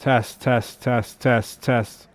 Test, test, test, test, test.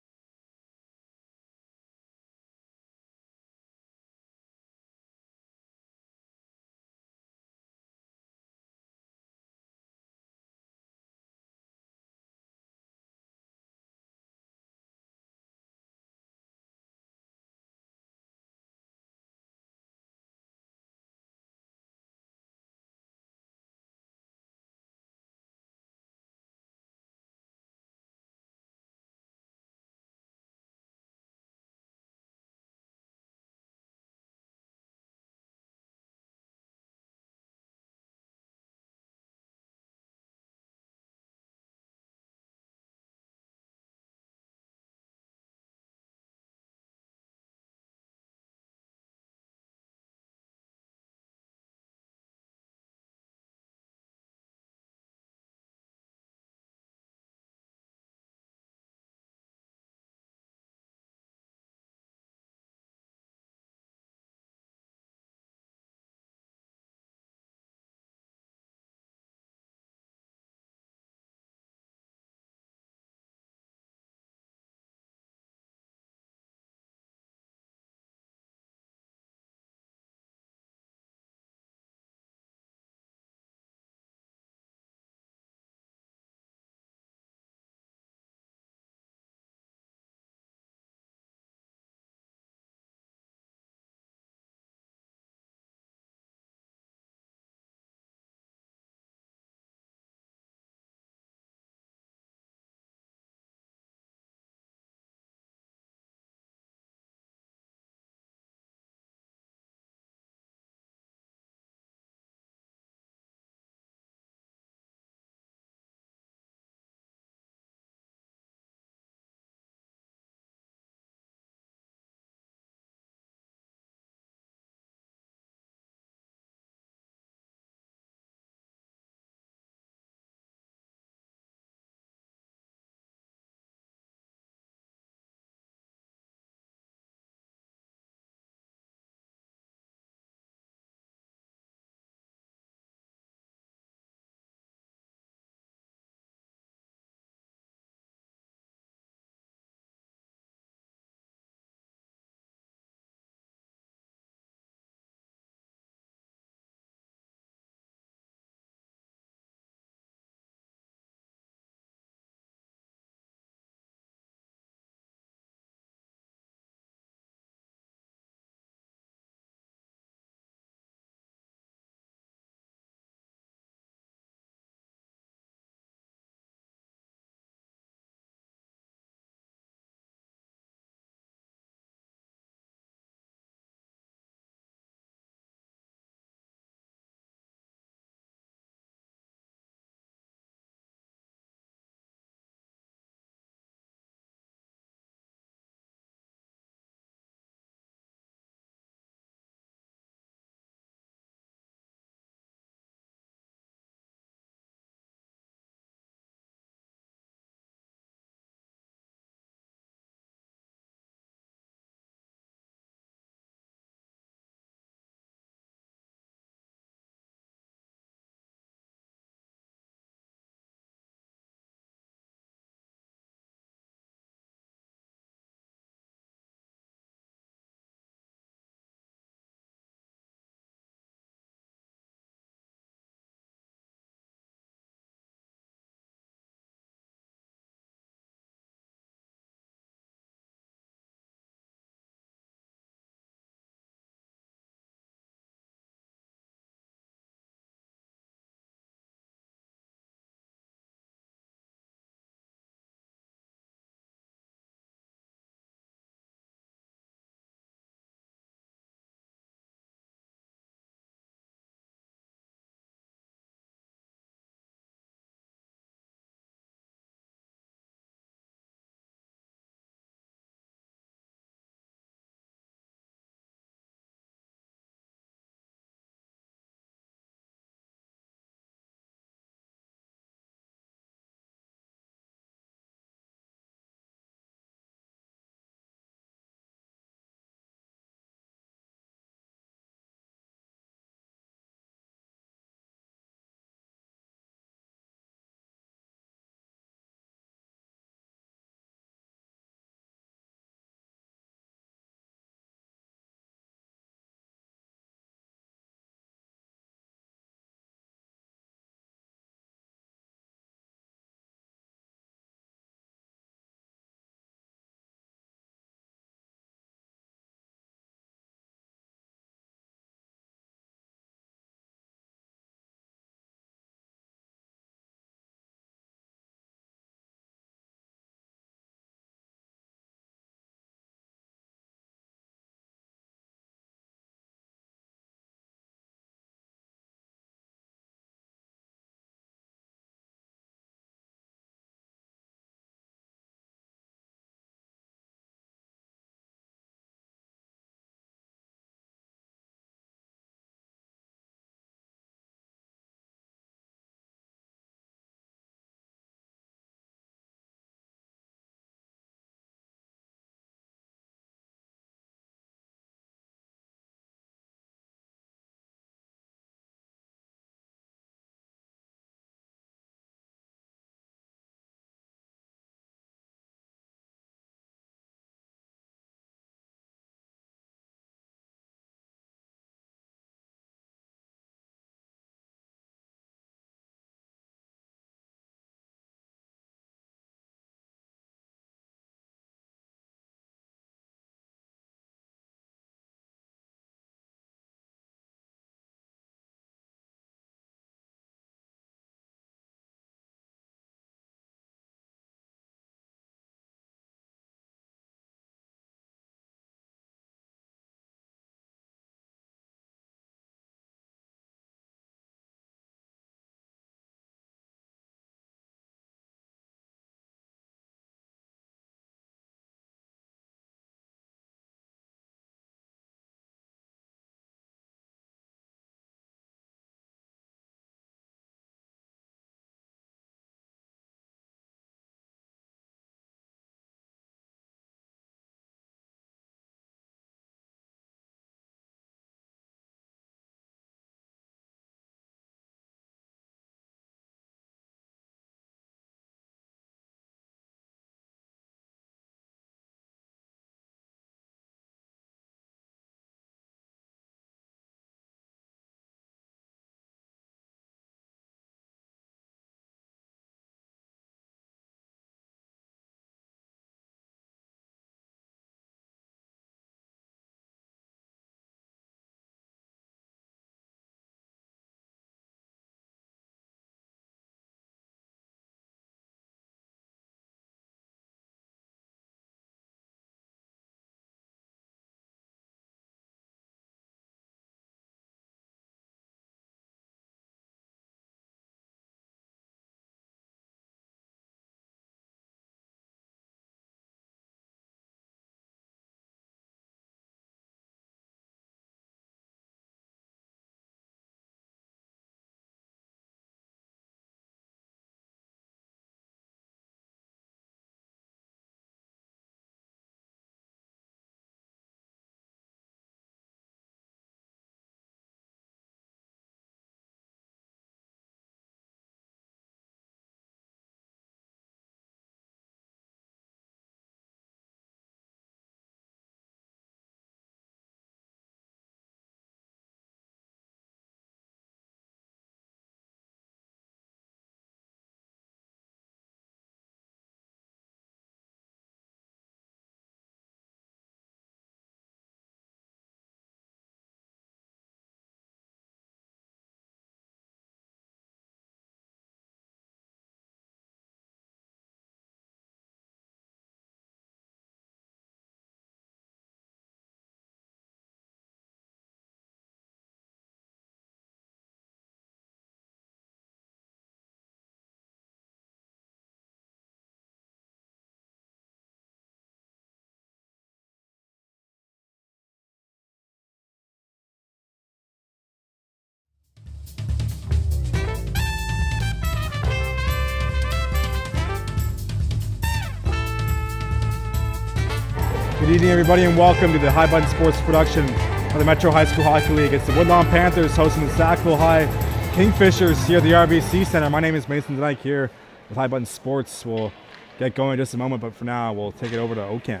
Good evening, everybody, and welcome to the High Button Sports production of the Metro High School Hockey League. It's the Woodlawn Panthers hosting the Sackville High Kingfishers here at the RBC Center. My name is Mason Dyke here with High Button Sports. We'll get going in just a moment, but for now, we'll take it over to Ocana.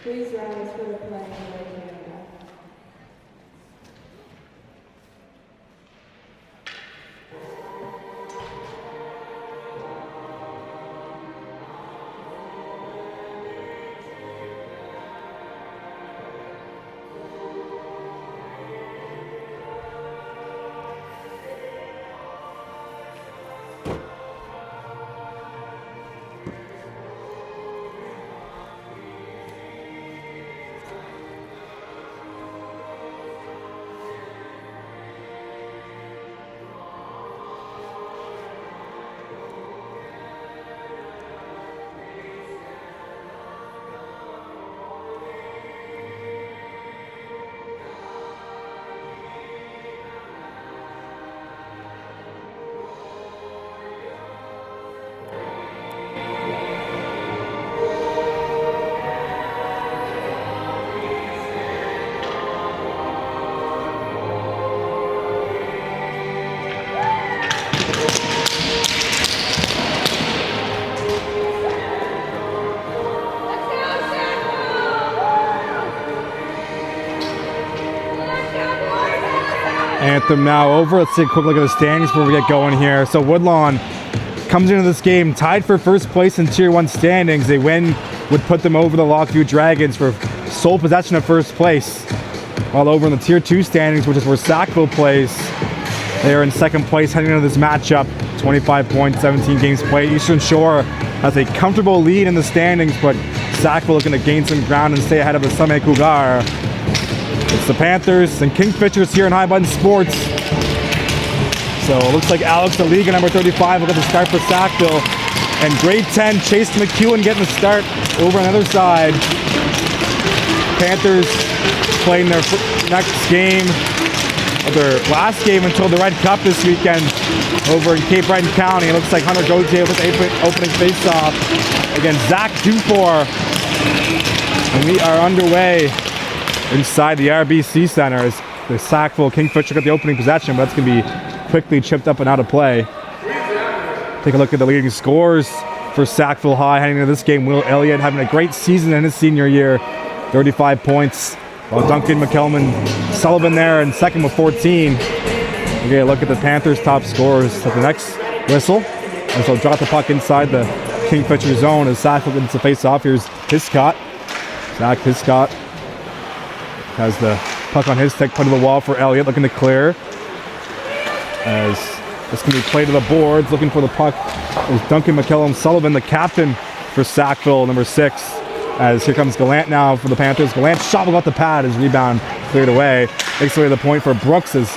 Please rise for the pledge of Canada. Anthem now over. Let's take a quick look at the standings before we get going here. So Woodlawn comes into this game tied for first place in Tier 1 standings. A win would put them over the Lockview Dragons for sole possession of first place. While over in the Tier 2 standings, which is where Sackville plays, they are in second place heading into this matchup. 25 points, 17 games played. Eastern Shore has a comfortable lead in the standings, but Sackville looking to gain some ground and stay ahead of the Summit Cougar. It's the Panthers and Kingfishers here in High Button Sports. So it looks like Alex, the league number 35, will get the start for Sackville. And grade 10, Chase McEwen getting the start over on the other side. Panthers playing their next game, or their last game until the Red Cup this weekend over in Cape Breton County. It looks like Hunter Gauthier with the opening face-off against Zach Dufour. And we are underway inside the RBC Center as the Sackville Kingfisher got the opening possession, but that's going to be quickly chipped up and out of play. Take a look at the leading scores for Sackville High heading into this game. Will Elliott having a great season in his senior year, 35 points, while Duncan McKelman Sullivan there in second with 14. Okay, look at the Panthers' top scorers at the next whistle as they'll drop the puck inside the Kingfisher zone as Sackville gets the face-off. Here's Hiscott. Zach Hiscott has the puck on his stick, put to the wall for Elliott, looking to clear. As this can be played to the boards, looking for the puck is Duncan McKellum Sullivan, the captain for Sackville, number 6. As here comes Gallant now for the Panthers. Gallant shot about the pad, his rebound cleared away. Takes away the point for Brooks, as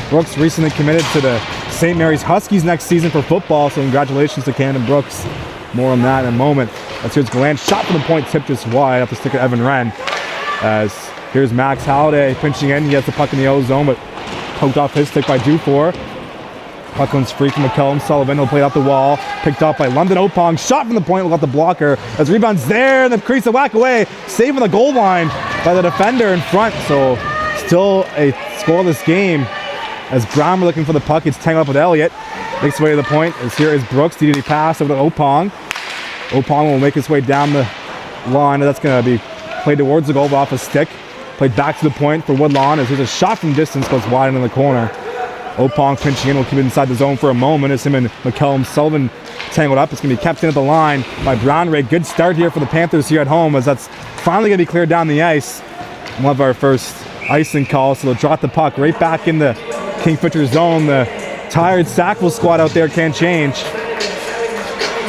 Brooks recently committed to the St. Mary's Huskies next season for football, so congratulations to Camden Brooks. More on that in a moment. As here's Gallant, shot for the point, tipped just wide off the stick of Evan Wren. As here's Max Halliday pinching in. He has the puck in the O zone, but poked off his stick by Dufour. Puck comes free from McKellum Sullivan. He'll play it up the wall. Picked up by London Opong. Shot from the point. We'll got the blocker. As rebounds there in the crease, a whack away. Saving the goal line by the defender in front. So still a scoreless game. As Brown looking for the puck. It's tangled up with Elliott. Makes way to the point. As here is Brooks. DD pass over to Opong. Opong will make his way down the line. That's going to be played towards the goal, but off a stick. Played back to the point for Woodlawn as there's a shot from distance, goes wide into the corner. Opong pinching in, will keep it inside the zone for a moment as him and McKellum Sullivan tangled up. It's going to be kept in at the line by Brownrigg. Good start here for the Panthers here at home as that's finally going to be cleared down the ice. We'll have our first icing call, so they'll drop the puck right back in the Kingfisher zone. The tired Sackville squad out there can't change.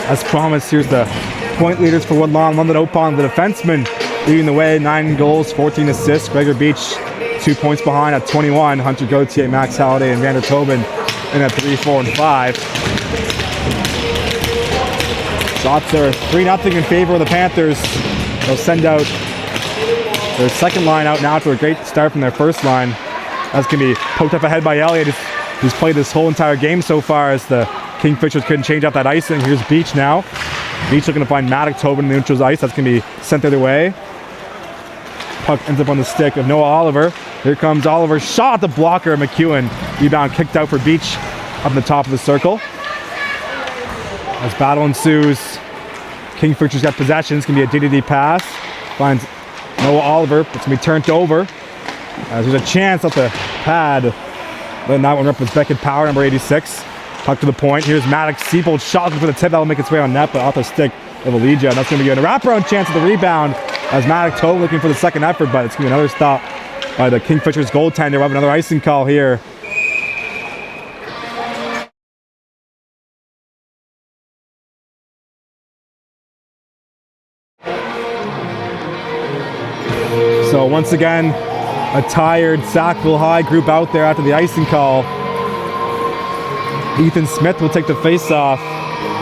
As promised, here's the point leaders for Woodlawn. London Opong, the defenseman, leading the way, 9 goals, 14 assists. Gregor Beach, 2 points behind at 21. Hunter Gauthier, Max Halliday, and Vander Tobin in at 3, 4, and 5. Shots are 3-0 in favor of the Panthers. They'll send out their second line out now after a great start from their first line. That's going to be poked up ahead by Elliott, who's played this whole entire game so far as the Kingfishers couldn't change up that icing. Here's Beach now. Beach looking to find Maddox Tobin in the neutral's ice. That's going to be sent the other way. Puck ends up on the stick of Noah Oliver. Here comes Oliver, shot at the blocker. McEwen, rebound kicked out for Beach up in the top of the circle. As battle ensues, Kingfishers got possession. It's going to be a DDD pass. Finds Noah Oliver. It's going to be turned over. As there's a chance at the pad. Letting that one rip with Beckett Power, number 86. Puck to the point. Here's Maddox Seabold shot for the tip. That'll make its way on net, but off the stick of Elijah. And that's going to be a wraparound chance at the rebound as Maddox Toe looking for the second effort, but it's going to be another stop by the Kingfishers goaltender. We'll have another icing call here. So once again, a tired Sackville High group out there after the icing call. Ethan Smith will take the face-off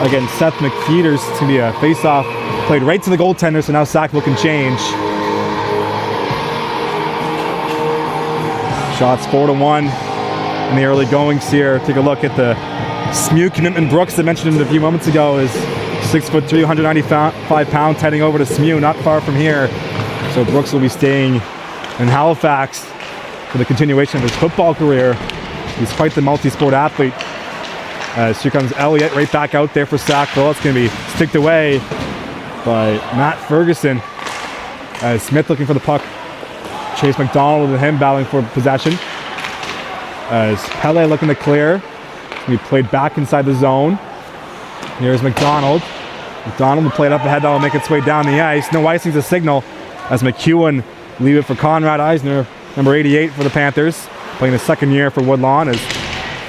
against Seth McFeeters. It's going to be a face-off played right to the goaltender, so now Sackville can change. Shots 4-1 in the early goings here. Take a look at the SMU commitment Brooks I mentioned a few moments ago is 6'3", 195 pounds, heading over to SMU, not far from here. So Brooks will be staying in Halifax for the continuation of his football career. He's quite the multi-sport athlete. Here comes Elliott right back out there for Sackville. It's going to be sticked away by Matt Ferguson. Smith looking for the puck. Chase McDonald and him battling for possession. As Pele looking to clear. It's going to be played back inside the zone. Here's McDonald. McDonald will play it up ahead. That'll make its way down the ice. No icing's a signal as McEwen leave it for Conrad Eisner, number 88 for the Panthers, playing the second year for Woodlawn. As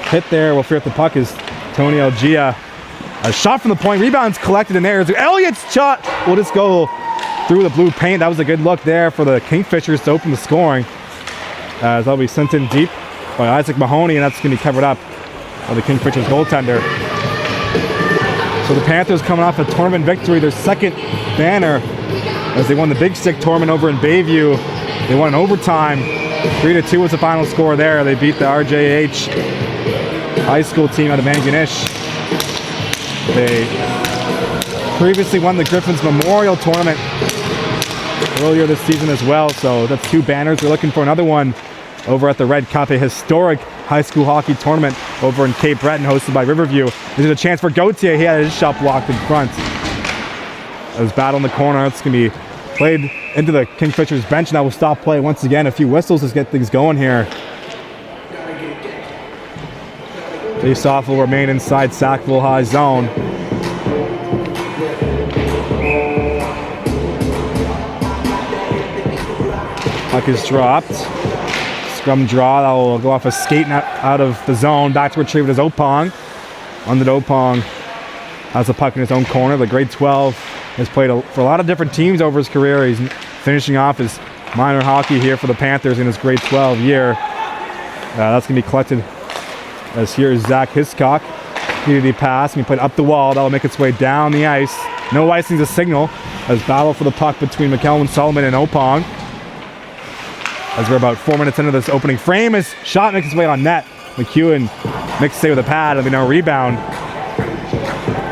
hit there, we'll fear if the puck is Tony Algia. A shot from the point, rebounds collected in there. Elliott's shot will just go through the blue paint. That was a good look there for the Kingfishers to open the scoring. As that'll be sent in deep by Isaac Mahoney, and that's going to be covered up by the Kingfishers goaltender. So the Panthers coming off a tournament victory, their second banner, as they won the Big Stick tournament over in Bayview. They won in overtime. 3-2 was the final score there. They beat the RJH high school team out of Manganish. They previously won the Griffins Memorial Tournament earlier this season as well. So that's two banners. We're looking for another one over at the Red Cup, a historic high school hockey tournament over in Cape Breton hosted by Riverview. There's a chance for Gauthier. He had his shot blocked in front. There's battle in the corner. It's going to be played into the Kingfishers bench. Now we'll stop play once again. A few whistles to get things going here. Face-off will remain inside Sackville High zone. Puck is dropped. Scrum draw. That will go off a skate out of the zone. Back to retrieve it as Opong. Under Opong has the puck in his own corner. The grade 12 has played for a lot of different teams over his career. He's finishing off his minor hockey here for the Panthers in his grade 12 year. That's going to be collected as here is Zach Hiscock. Community pass, and he played up the wall. That'll make its way down the ice. No icing's a signal as battle for the puck between McKellen Solomon and Opong. As we're about 4 minutes into this opening frame, his shot makes its way on net. McEwen makes it stay with a pad, and no rebound.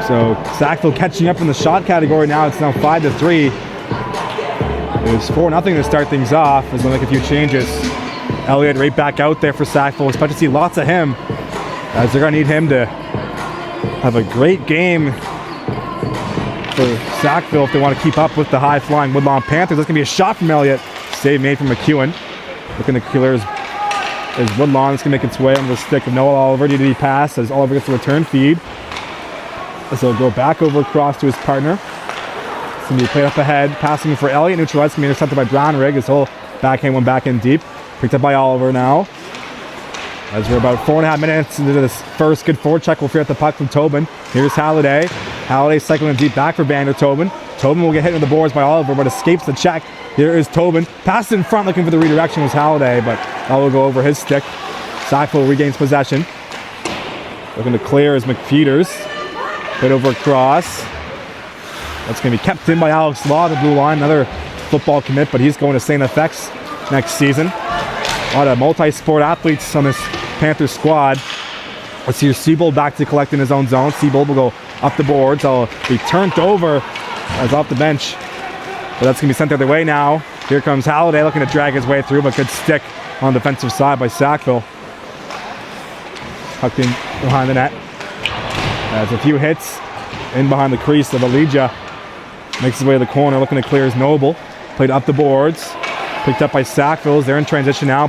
So Sackville catching up in the shot category now. It's now 5-3. It was 4-0 to start things off as they'll make a few changes. Elliott right back out there for Sackville. Expect to see lots of him as they're going to need him to have a great game for Sackville if they want to keep up with the high-flying Woodlawn Panthers. That's going to be a shot from Elliott. Save made from McEwen. Looking to clear is Woodlawn. It's going to make its way on the stick of Noah Oliver. DD pass as Oliver gets the return feed. As he'll go back over across to his partner. It's going to be played up ahead. Passing for Elliott. Neutralized. Going to be intercepted by Brownrigg. His whole backhand went back in deep. Picked up by Oliver now. As we're about 4.5 minutes into this first good forecheck, we'll fear at the puck from Tobin. Here's Halliday. Halliday cycling deep back for Vander Tobin. Tobin will get hit in the boards by Oliver, but escapes the check. Here is Tobin. Passed in front, looking for the redirection was Halliday, but that will go over his stick. Sackville regains possession. Looking to clear is McFeeters. Put over across. That's going to be kept in by Alex Law, the blue line. Another football commit, but he's going to St. FX next season. A lot of multi-sport athletes on this Panthers squad. Let's see Seabold back to collect in his own zone. Seabold will go up the boards. He'll be turned over as off the bench. But that's going to be sent the other way now. Here comes Halliday looking to drag his way through, but good stick on the defensive side by Sackville. Tucked in behind the net. Has a few hits in behind the crease of Elijah. Makes his way to the corner, looking to clear his Noble. Played up the boards. Picked up by Sackville. They're in transition now.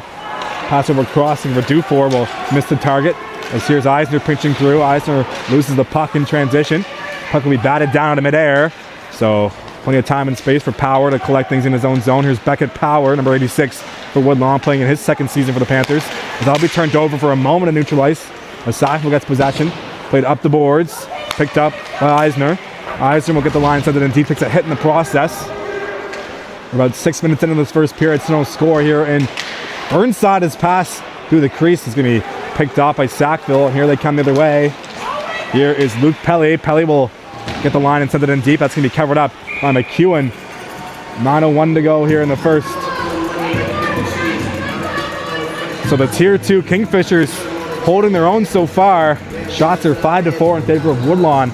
Pass over crossing for Dufour will miss the target. As here's Eisner pinching through. Eisner loses the puck in transition. Puck will be batted down into midair. So plenty of time and space for Power to collect things in his own zone. Here's Beckett Power, number 86 for Woodlawn, playing in his second season for the Panthers. As that'll be turned over for a moment to neutralize. As Sackville gets possession. Played up the boards. Picked up by Eisner. Eisner will get the line, send it in deep, takes a hit in the process. We're about 6 minutes into this first period, no score here, and Burnside has passed through the crease. It's going to be picked off by Sackville, and here they come the other way. Here is Luke Pelly. Pelly will get the line and send it in deep. That's going to be covered up by McEwen. 9:01 to go here in the first. So the Tier 2 Kingfishers holding their own so far. Shots are 5-4 in favor of Woodlawn.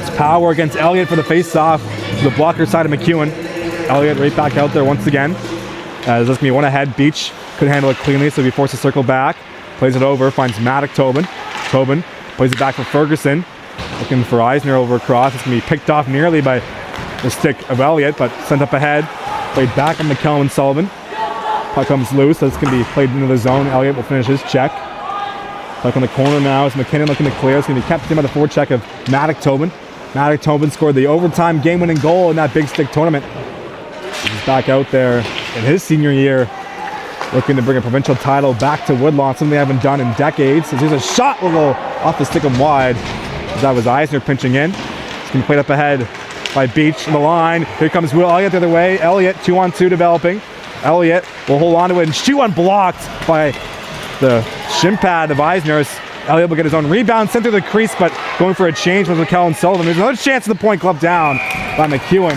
It's Power against Elliott for the face-off to the blocker side of McEwen. Elliott right back out there once again. As this can be one ahead. Beach could handle it cleanly, so he'll be forced to circle back. Plays it over, finds Maddock Tobin. Tobin plays it back for Ferguson. Looking for Eisner over across. It's going to be picked off nearly by the stick of Elliott, but sent up ahead. Played back on McKellum and Sullivan. Puck comes loose, so it's going to be played into the zone. Elliott will finish his check. Puck on the corner now is McKinnon looking to clear. It's going to be kept in by the forecheck of Maddock Tobin. Maddock Tobin scored the overtime game-winning goal in that big stick tournament. He's back out there in his senior year, looking to bring a provincial title back to Woodlawn, something they haven't done in decades. So here's a shot will go off the stick and wide. That was Eisner pinching in. It's going to be played up ahead by Beach on the line. Here comes Will Elliott the other way. Elliott 2-on-2 developing. Elliott will hold on to it and shoot unblocked by the shin pad of Eisner. Elliott will get his own rebound, sent through the crease, but going for a change with McKellen Sullivan. There's another chance of the point club down by McEwen.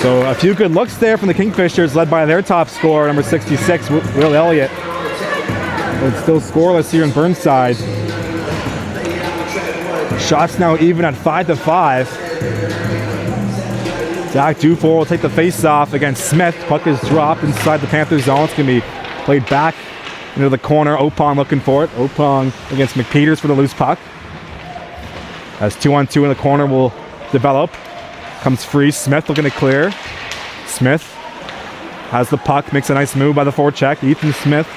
So a few good looks there from the Kingfishers, led by their top scorer, number 66, Will Elliott. But it's still scoreless here in Burnside. Shots now even at 5-5. Zach Dufour will take the face-off against Smith. Puck is dropped inside the Panthers zone. It's going to be played back into the corner. Opong looking for it. Opong against McPeters for the loose puck. As 2-on-2 in the corner will develop. Comes free. Smith looking to clear. Smith has the puck. Makes a nice move by the forecheck. Ethan Smith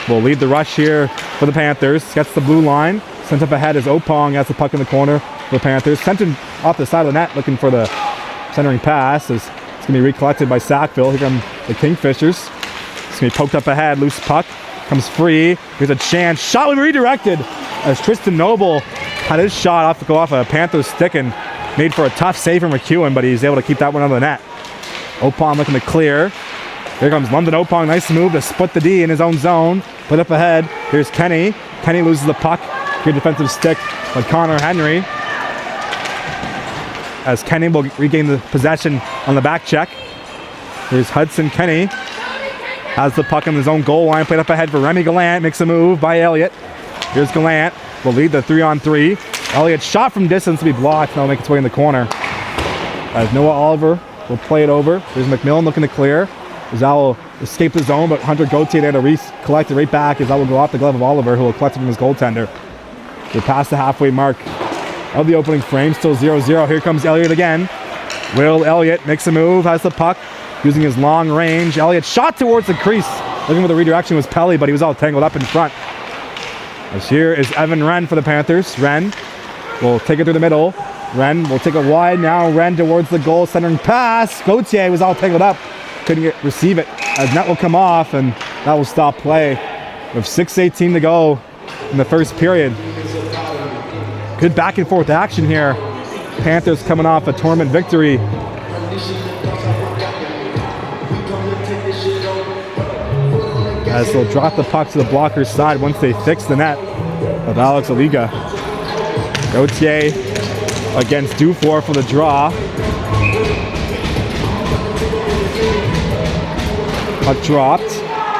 will lead the rush here for the Panthers. Gets the blue line. Sent up ahead as Opong has the puck in the corner for the Panthers. Sent him off the side of the net looking for the centering pass. As it's going to be recollected by Sackville. Here come the Kingfishers. It's going to be poked up ahead. Loose puck. Comes free. Here's a chance. Shot will be redirected as Tristan Noble had his shot go off a Panthers stick and made for a tough save from McEwen, but he's able to keep that one out of the net. Opong looking to clear. Here comes London Opong. Nice move to split the D in his own zone. Put up ahead. Here's Kenny. Kenny loses the puck. Good defensive stick by Connor Henry. As Kenny will regain the possession on the back check. Here's Hudson Kenny. Has the puck on his own goal line. Played up ahead for Remy Gallant. Makes a move by Elliott. Here's Gallant. Will lead the 3-on-3. Elliott shot from distance to be blocked. That'll make its way in the corner. As Noah Oliver will play it over. Here's McMillan looking to clear. As that will escape the zone, but Hunter Gauthier there to collect it right back as that will go off the glove of Oliver, who will collect it from his goaltender. They pass the halfway mark of the opening frame. Still 0-0. Here comes Elliott again. Will Elliott makes a move. Has the puck. Using his long range. Elliott shot towards the crease. Looking for the redirection was Pelly, but he was all tangled up in front. As here is Evan Wren for the Panthers. Wren will take it through the middle. Wren will take it wide now. Wren towards the goal. Centering pass. Gauthier was all tangled up. Couldn't receive it. As net will come off, and that will stop play. With 6:18 to go in the first period. Good back and forth action here. Panthers coming off a tournament victory. As they'll drop the puck to the blocker's side once they fix the net of Alex Aliga. Gauthier against Dufour for the draw. Puck dropped.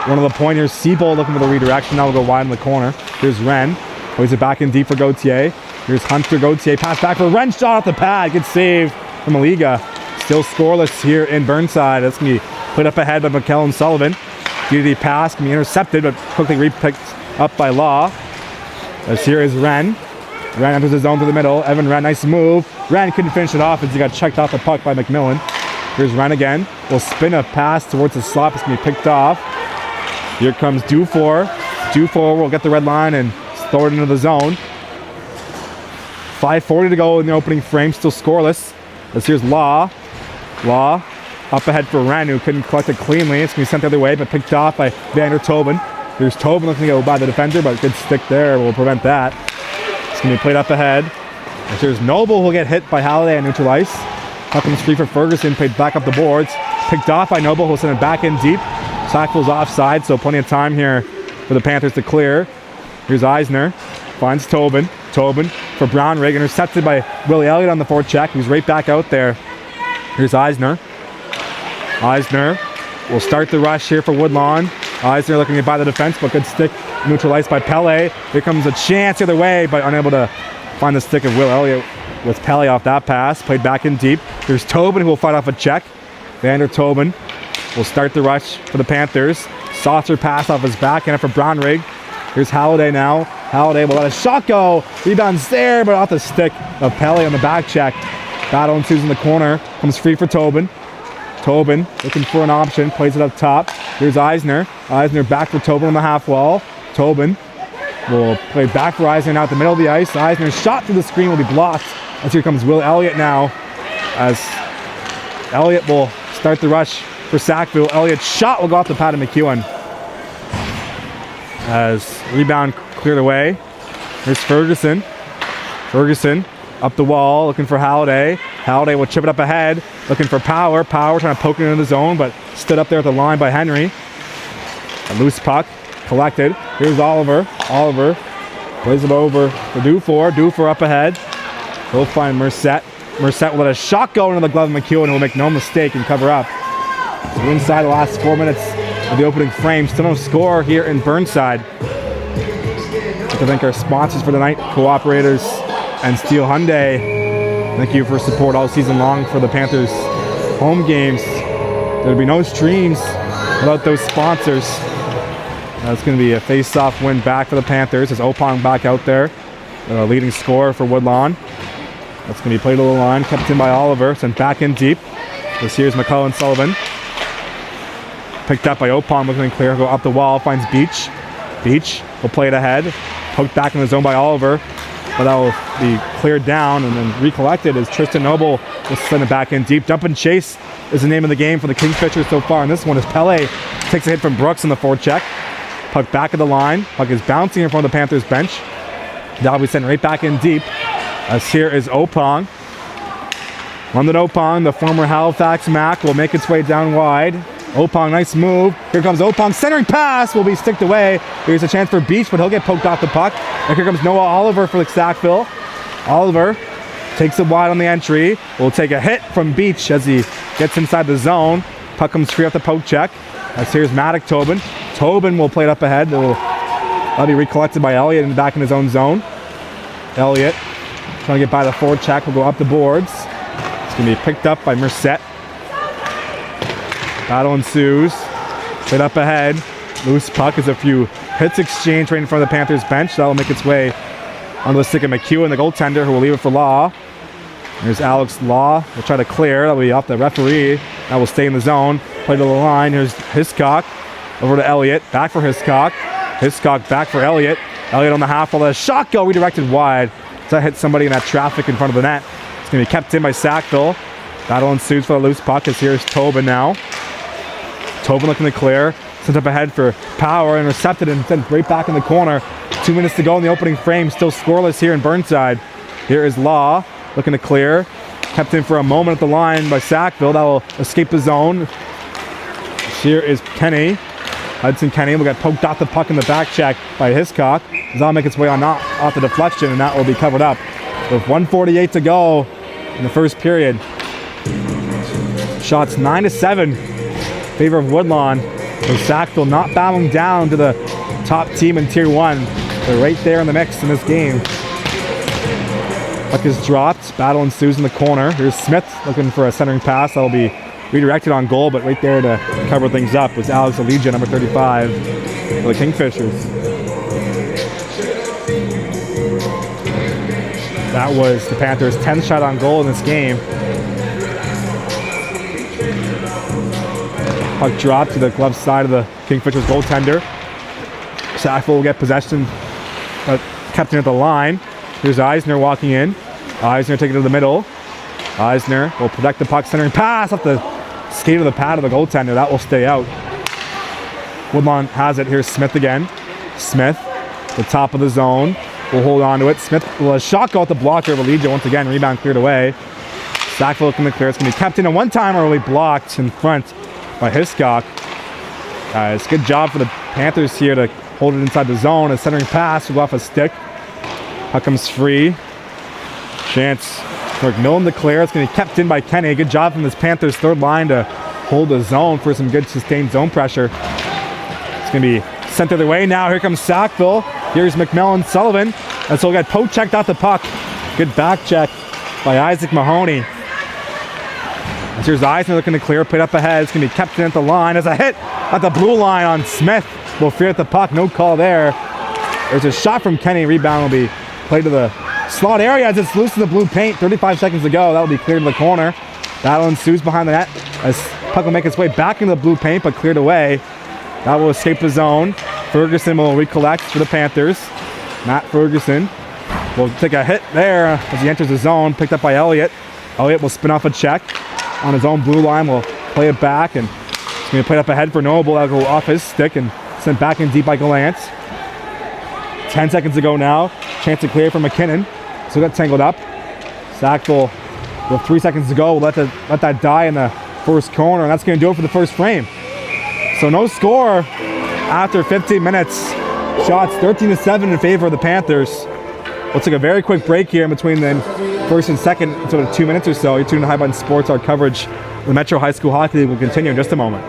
One of the pointers, Seabold looking for the redirection. Now we'll go wide in the corner. Here's Wren. Plays it back in deep for Gauthier. Here's Hunter Gauthier. Pass back for Wren. Shot off the pad. Good save from Aliga. Still scoreless here in Burnside. That's going to be put up ahead by McKellen Sullivan. DD pass can be intercepted, but quickly re-picked up by Law. As here is Wren. Wren enters the zone through the middle. Evan Wren, nice move. Wren couldn't finish it off as he got checked off the puck by McMillan. Here's Wren again. Will spin a pass towards the slot. It's going to be picked off. Here comes Dufour. Dufour will get the red line and throw it into the zone. 5:40 to go in the opening frame. Still scoreless. As here's Law. Law up ahead for Wren, who couldn't collect it cleanly. It's going to be sent the other way, but picked off by Vander Tobin. Here's Tobin looking to go by the defender, but good stick there will prevent that. It's going to be played up ahead. As here's Noble, who will get hit by Halliday on neutral ice. Puck comes free for Ferguson, played back up the boards. Picked off by Noble, who'll send it back in deep. Sackville's offside, so plenty of time here for the Panthers to clear. Here's Eisner. Finds Tobin. Tobin for Brownrigg, intercepted by Willie Elliott on the forecheck. He's right back out there. Here's Eisner. Eisner will start the rush here for Woodlawn. Eisner looking to get by the defense, but good stick neutralized by Pele. Here comes a chance the other way, but unable to find the stick of Will Elliott with Pele off that pass. Played back in deep. There's Tobin, who will fight off a check. Vander Tobin will start the rush for the Panthers. Saucer pass off his backhand for Brownrigg. Here's Halliday now. Halliday will let a shot go. Rebounds there, but off the stick of Pele on the back check. Battle ensues in the corner. Comes free for Tobin. Tobin looking for an option. Plays it up top. Here's Eisner. Eisner back for Tobin on the half wall. Tobin will play back for Eisner now at the middle of the ice. Eisner's shot through the screen will be blocked. As here comes Will Elliott now. As Elliott will start the rush for Sackville. Elliott's shot will go off the pad of McEwen. As rebound cleared away. Here's Ferguson. Ferguson up the wall looking for Halliday. Halliday will chip it up ahead. Looking for Power. Power trying to poke it into the zone, but stood up there at the line by Henry. A loose puck. Collected. Here's Oliver. Oliver plays it over for Dufour. Dufour up ahead. He'll find Merced. Merced will let a shot go into the glove of McEwen, who will make no mistake and cover up. So inside the last 4 minutes of the opening frame. Still no score here in Burnside. I'd like to thank our sponsors for the night, Cooperators and Steel Hyundai. Thank you for support all season long for the Panthers home games. There'll be no streams without those sponsors. That's going to be a face-off win back for the Panthers. As Opong back out there, the leading scorer for Woodlawn. That's going to be played to the line, kept in by Oliver, sent back in deep. This here's McCullen Sullivan. Picked up by Opong, looking clear, go up the wall, finds Beach. Beach will play it ahead. Poked back in the zone by Oliver, but that will be cleared down and then recollected as Tristan Noble will send it back in deep. Dump and chase is the name of the game for the Kingfishers so far. And this one is Pele takes a hit from Brooks in the forecheck. Puck back of the line. Puck is bouncing in front of the Panthers bench. That'll be sent right back in deep. As here is Opong. London Opong, the former Halifax Mac, will make its way down wide. Opong, nice move. Here comes Opong. Centering pass will be sticked away. Here's a chance for Beach, but he'll get poked off the puck. And here comes Noah Oliver for the Sackville. Oliver takes it wide on the entry. Will take a hit from Beach as he gets inside the zone. Puck comes free off the poke check. As here's Maddock Tobin. Tobin will play it up ahead. That'll be recollected by Elliott and back in his own zone. Elliott trying to get by the forward check. Will go up the boards. It's going to be picked up by Merced. Battle ensues. Played up ahead. Loose puck as a few hits exchange right in front of the Panthers bench. That'll make its way onto the stick of McEwen, the goaltender, who will leave it for Law. There's Alex Law. Will try to clear. That'll be off the referee. That will stay in the zone. Play to the line. Here's Hiscock. Over to Elliott. Back for Hiscock. Hiscock back for Elliott. Elliott on the half wall. A shot go redirected wide. That hit somebody in that traffic in front of the net. It's going to be kept in by Sackville. Battle ensues for the loose puck as here's Tobin now. Tobin looking to clear. Sent up ahead for Power. Intercepted and sent right back in the corner. 2 minutes to go in the opening frame. Still scoreless here in Burnside. Here is Law looking to clear. Kept in for a moment at the line by Sackville. That will escape the zone. Here is Kenny. Hudson Kenny will get poked off the puck in the back check by Hiscock. That'll make its way on off the deflection, and that will be covered up. With 1:48 to go in the first period. Shots 9-7 in favor of Woodlawn. With Sackville not bowing down to the top team in Tier 1. They're right there in the mix in this game. Puck is dropped. Battle ensues in the corner. Here's Smith looking for a centering pass. That'll be redirected on goal, but right there to cover things up was Alex Allegia, number 35, for the Kingfishers. That was the Panthers' 10th shot on goal in this game. Puck dropped to the glove side of the Kingfishers goaltender. Sackville will get possession, but kept in at the line. Here's Eisner walking in. Eisner taking it to the middle. Eisner will protect the puck, centering pass off the skate of the pad of the goaltender. That will stay out. Woodlawn has it. Here's Smith again. Smith, the top of the zone, will hold on to it. Smith will a shot go at the blocker of Allegia. Once again, rebound cleared away. Sackville looking to clear. It's going to be kept in a one-timer, really blocked in front by Hiscock. It's a good job for the Panthers here to hold it inside the zone. A centering pass will go off a stick. Puck comes free. Chance for McMillan to clear. It's going to be kept in by Kenny. Good job from this Panthers third line to hold the zone for some good sustained zone pressure. It's going to be sent the other way now. Here comes Sackville. Here's McMillan Sullivan. And so we'll get poke checked out the puck. Good back check by Isaac Mahoney. And here's Eisner looking to clear. Put up ahead. It's going to be kept in at the line. As a hit at the blue line on Smith. Will fear at the puck. No call there. There's a shot from Kenny. Rebound will be played to the slot area as it's loose in the blue paint. 35 seconds to go. That will be cleared to the corner. Battle ensues behind the net as puck will make its way back into the blue paint, but cleared away. That will escape the zone. Ferguson will recollect for the Panthers. Matt Ferguson will take a hit there as he enters the zone. Picked up by Elliott. Elliott will spin off a check on his own blue line. Will play it back, and it's going to play up ahead for Noble. That'll go off his stick and sent back in deep by Gallant. 10 seconds to go now. Chance to clear for McKinnon. So got tangled up. Sackville with 3 seconds to go. Let that die in the first corner, and that's going to do it for the first frame. So no score after 15 minutes. Shots 13-7 in favor of the Panthers. We'll take a very quick break here in between then first and second, sort of 2 minutes or so. You're tuned to High Button Sports. Our coverage of the Metro High School Hockey League will continue in just a moment.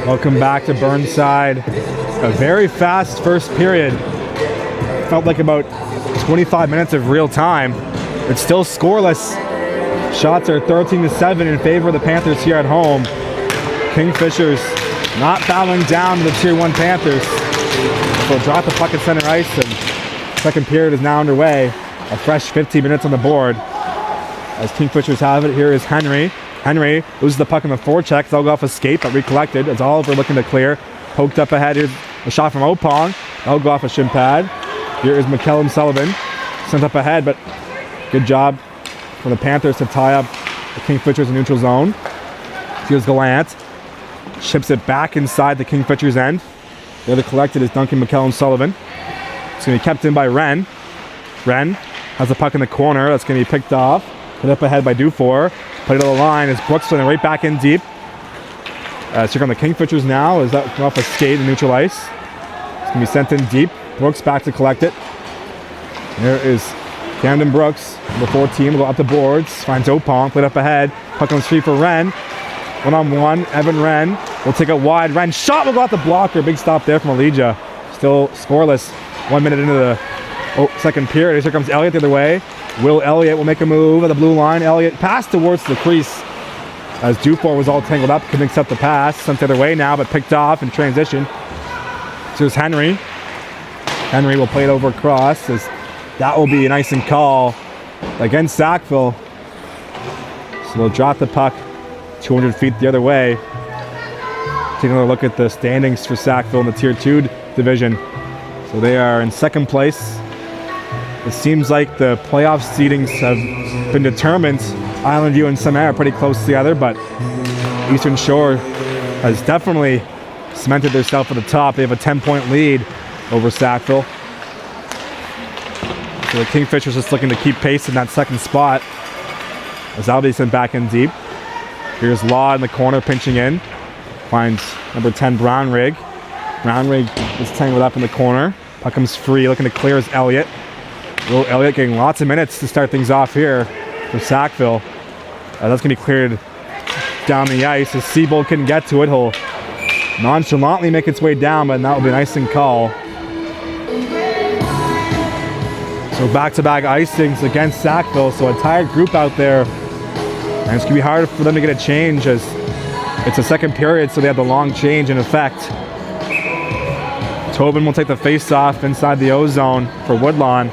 Welcome back to Burnside. A very fast first period. Felt like about 25 minutes of real time. It's still scoreless. Shots are 13-7 in favor of the Panthers here at home. Kingfishers not fouling down to the Tier 1 Panthers. They'll drop the puck at center ice, and second period is now underway. A fresh 15 minutes on the board. As Kingfishers have it, here is Henry. Henry loses the puck in the forecheck. That'll go off a skate, but recollected as Oliver looking to clear. Poked up ahead. Here's a shot from Opong. That'll go off a shin pad. Here is McKellum Sullivan. Sent up ahead, but good job for the Panthers to tie up the Kingfishers in neutral zone. Here's Gallant. Chips it back inside the Kingfishers end. The other collected is Duncan McKellum Sullivan. It's going to be kept in by Wren. Wren has the puck in the corner. That's going to be picked off. Put up ahead by Dufour. Put it to the line as Brooks putting it right back in deep. So here come the Kingfishers now. Is that off a skate in neutral ice? It's going to be sent in deep. Brooks back to collect it. There is Camden Brooks, number 14, will go up the boards. Finds Opong, played up ahead. Puck comes free for Wren. One-on-one, Evan Wren will take it wide. Wren shot will go out the blocker. Big stop there from Allegia. Still scoreless. 1 minute into the second period. Here comes Elliott the other way. Will Elliott will make a move at the blue line. Elliott passed towards the crease as Dufour was all tangled up. Couldn't accept the pass. Sent the other way now, but picked off in transition. So here's Henry. Henry will play it over across as that will be an icing call against Sackville. So they'll drop the puck 200 feet the other way. Taking another look at the standings for Sackville in the Tier 2 division. So they are in second place. It seems like the playoff seedings have been determined. Island View and Semaire are pretty close together, but Eastern Shore has definitely cemented themselves at the top. They have a 10-point lead over Sackville. So the Kingfishers just looking to keep pace in that second spot. As that'll be sent back in deep. Here's Law in the corner pinching in. Finds number 10 Brownrigg. Brownrigg is tangled up in the corner. Puck comes free, looking to clear is Elliott. Will Elliott getting lots of minutes to start things off here for Sackville. That's going to be cleared down the ice. As Seabold couldn't get to it, he'll nonchalantly make its way down, but that will be an icing call. So back-to-back icings against Sackville. So a tired group out there. And it's going to be hard for them to get a change as it's a second period, so they have the long change in effect. Tobin will take the face-off inside the O-zone for Woodlawn.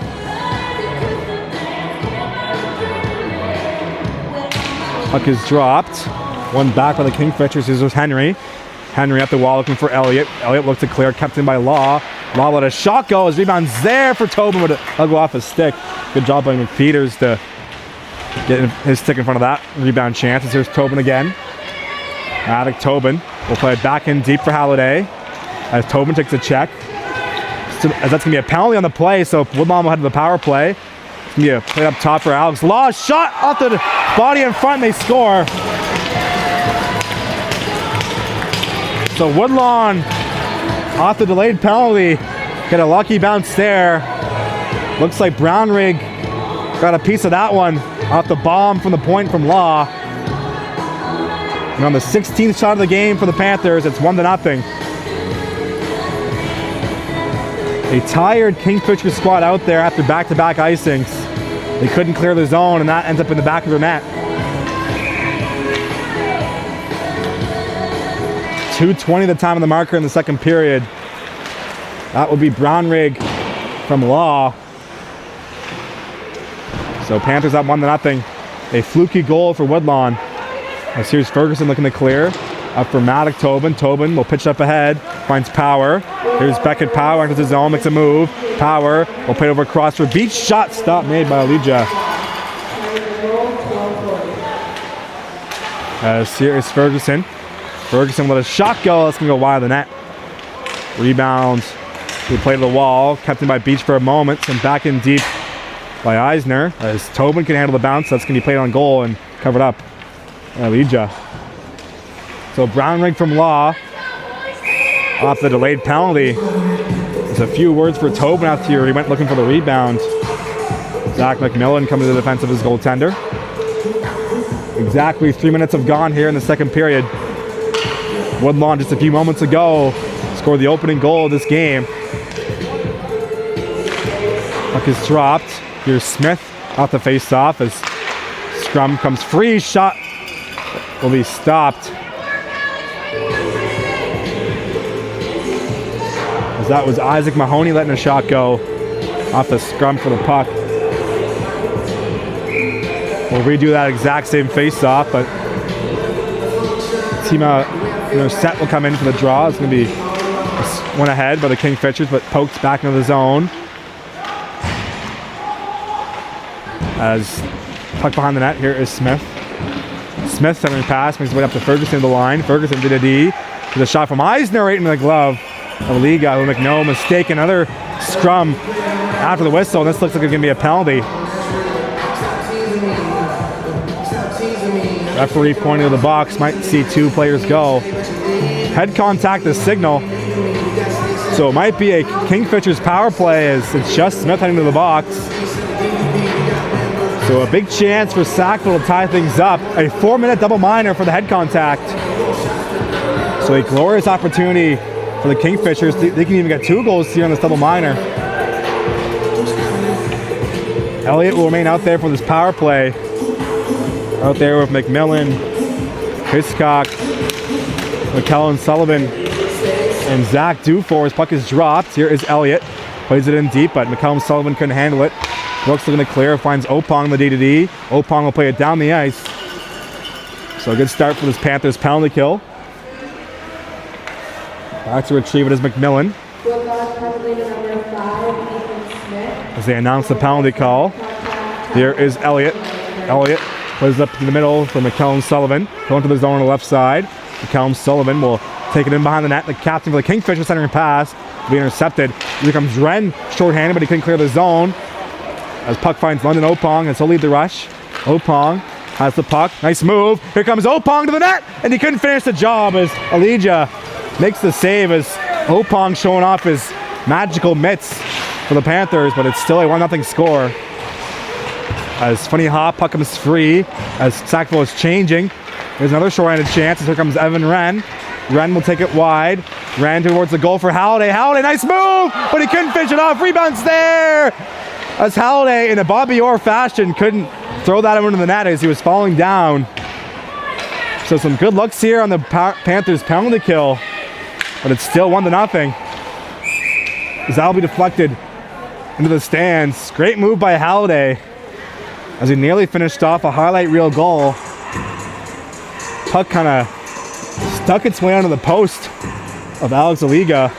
Puck is dropped. One back by the Kingfishers. This was Henry. Henry up the wall looking for Elliott. Elliott looked to clear, kept in by Law. Law let a shot go. His rebound's there for Tobin, but it'll go off his stick. Good job by McPeters to get his stick in front of that rebound chance. And here's Tobin again. Attic Tobin will play it back in deep for Halliday. As Tobin takes a check. So, as that's going to be a penalty on the play, so Woodlawn will head to the power play. It's going to be a play up top for Alex. Law shot off the body in front, they score. So Woodlawn, off the delayed penalty, get a lucky bounce there. Looks like Brownrigg got a piece of that one off the bomb from the point from Law. And on the 16th shot of the game for the Panthers, it's 1-0. A tired Kingfisher squad out there after back-to-back icings. They couldn't clear the zone, and that ends up in the back of their net. 2:20 the time of the marker in the second period. That would be Brownrigg from Law. So Panthers up 1-0. A fluky goal for Woodlawn. As here's Ferguson looking to clear. Up for Maddock Tobin. Tobin will pitch up ahead. Finds Power. Here's Beckett Power enters the zone, makes a move. Power will play over across for beach. Shot stop made by Elijah. As here is Ferguson. Ferguson let a shot go. That's going to go wide of the net. Rebound. He played to the wall. Kept in by Beach for a moment. And back in deep by Eisner. As Tobin can handle the bounce. That's going to be played on goal and covered up. Elijah. So Brownrigg from Law off the delayed penalty. There's a few words for Tobin after here. He went looking for the rebound. Zach McMillan coming to the defense of his goaltender. Exactly 3 minutes have gone here in the second period. Woodlawn just a few moments ago scored the opening goal of this game. Puck is dropped. Here's Smith off the face-off as scrum comes free. Shot will be stopped. As that was Isaac Mahoney letting a shot go off the scrum for the puck. We'll redo that exact same face-off, but Tima Set will come in for the draw. It's going to be one ahead by the Kingfishers, but poked back into the zone. As puck behind the net, here is Smith. Smith centering pass, makes his way up to Ferguson to the line. Ferguson did a D. With a shot from Eisner right in the glove of Liga, who make no mistake. Another scrum after the whistle, and this looks like it's going to be a penalty. Referee pointing to the box, might see two players go. Head contact is signal. So it might be a Kingfishers power play as it's just Smith heading to the box. So a big chance for Sackville to tie things up. A 4-minute double minor for the head contact. So a glorious opportunity for the Kingfishers. They can even get 2 goals here on this double minor. Elliott will remain out there for this power play. Out there with McMillan, Hiscock, McKellen Sullivan, and Zach Dufour. His puck is dropped. Here is Elliott. Plays it in deep, but McKellen Sullivan couldn't handle it. Brooks looking to clear, finds Opong the D-to-D. Opong will play it down the ice. So a good start for this Panthers penalty kill. Back to retrieve it is McMillan. As they announce the penalty call. Here is Elliott. Elliott plays up to the middle for McKellen Sullivan. Going to the zone on the left side. McKellen Sullivan will take it in behind the net. The captain for the Kingfishers centering pass. Be intercepted. Here comes Ren, shorthanded, but he couldn't clear the zone. As puck finds London Opong, and so lead the rush. Opong has the puck. Nice move. Here comes Opong to the net, and he couldn't finish the job as Elijah makes the save as Opong showing off his magical mitts for the Panthers, but it's still a 1-0 score. As Funny Hop, puck comes free as Sackville is changing. There's another short-handed chance as here comes Evan Wren. Wren will take it wide. Wren towards the goal for Halliday. Halliday, nice move, but he couldn't finish it off. Rebounds there as Halliday, in a Bobby Orr fashion, couldn't throw that into the net as he was falling down. So some good looks here on the Panthers penalty kill, but it's still 1-0. As that'll be deflected into the stands. Great move by Halliday as he nearly finished off a highlight reel goal. Puck kind of stuck its way onto the post of Alex Aliga,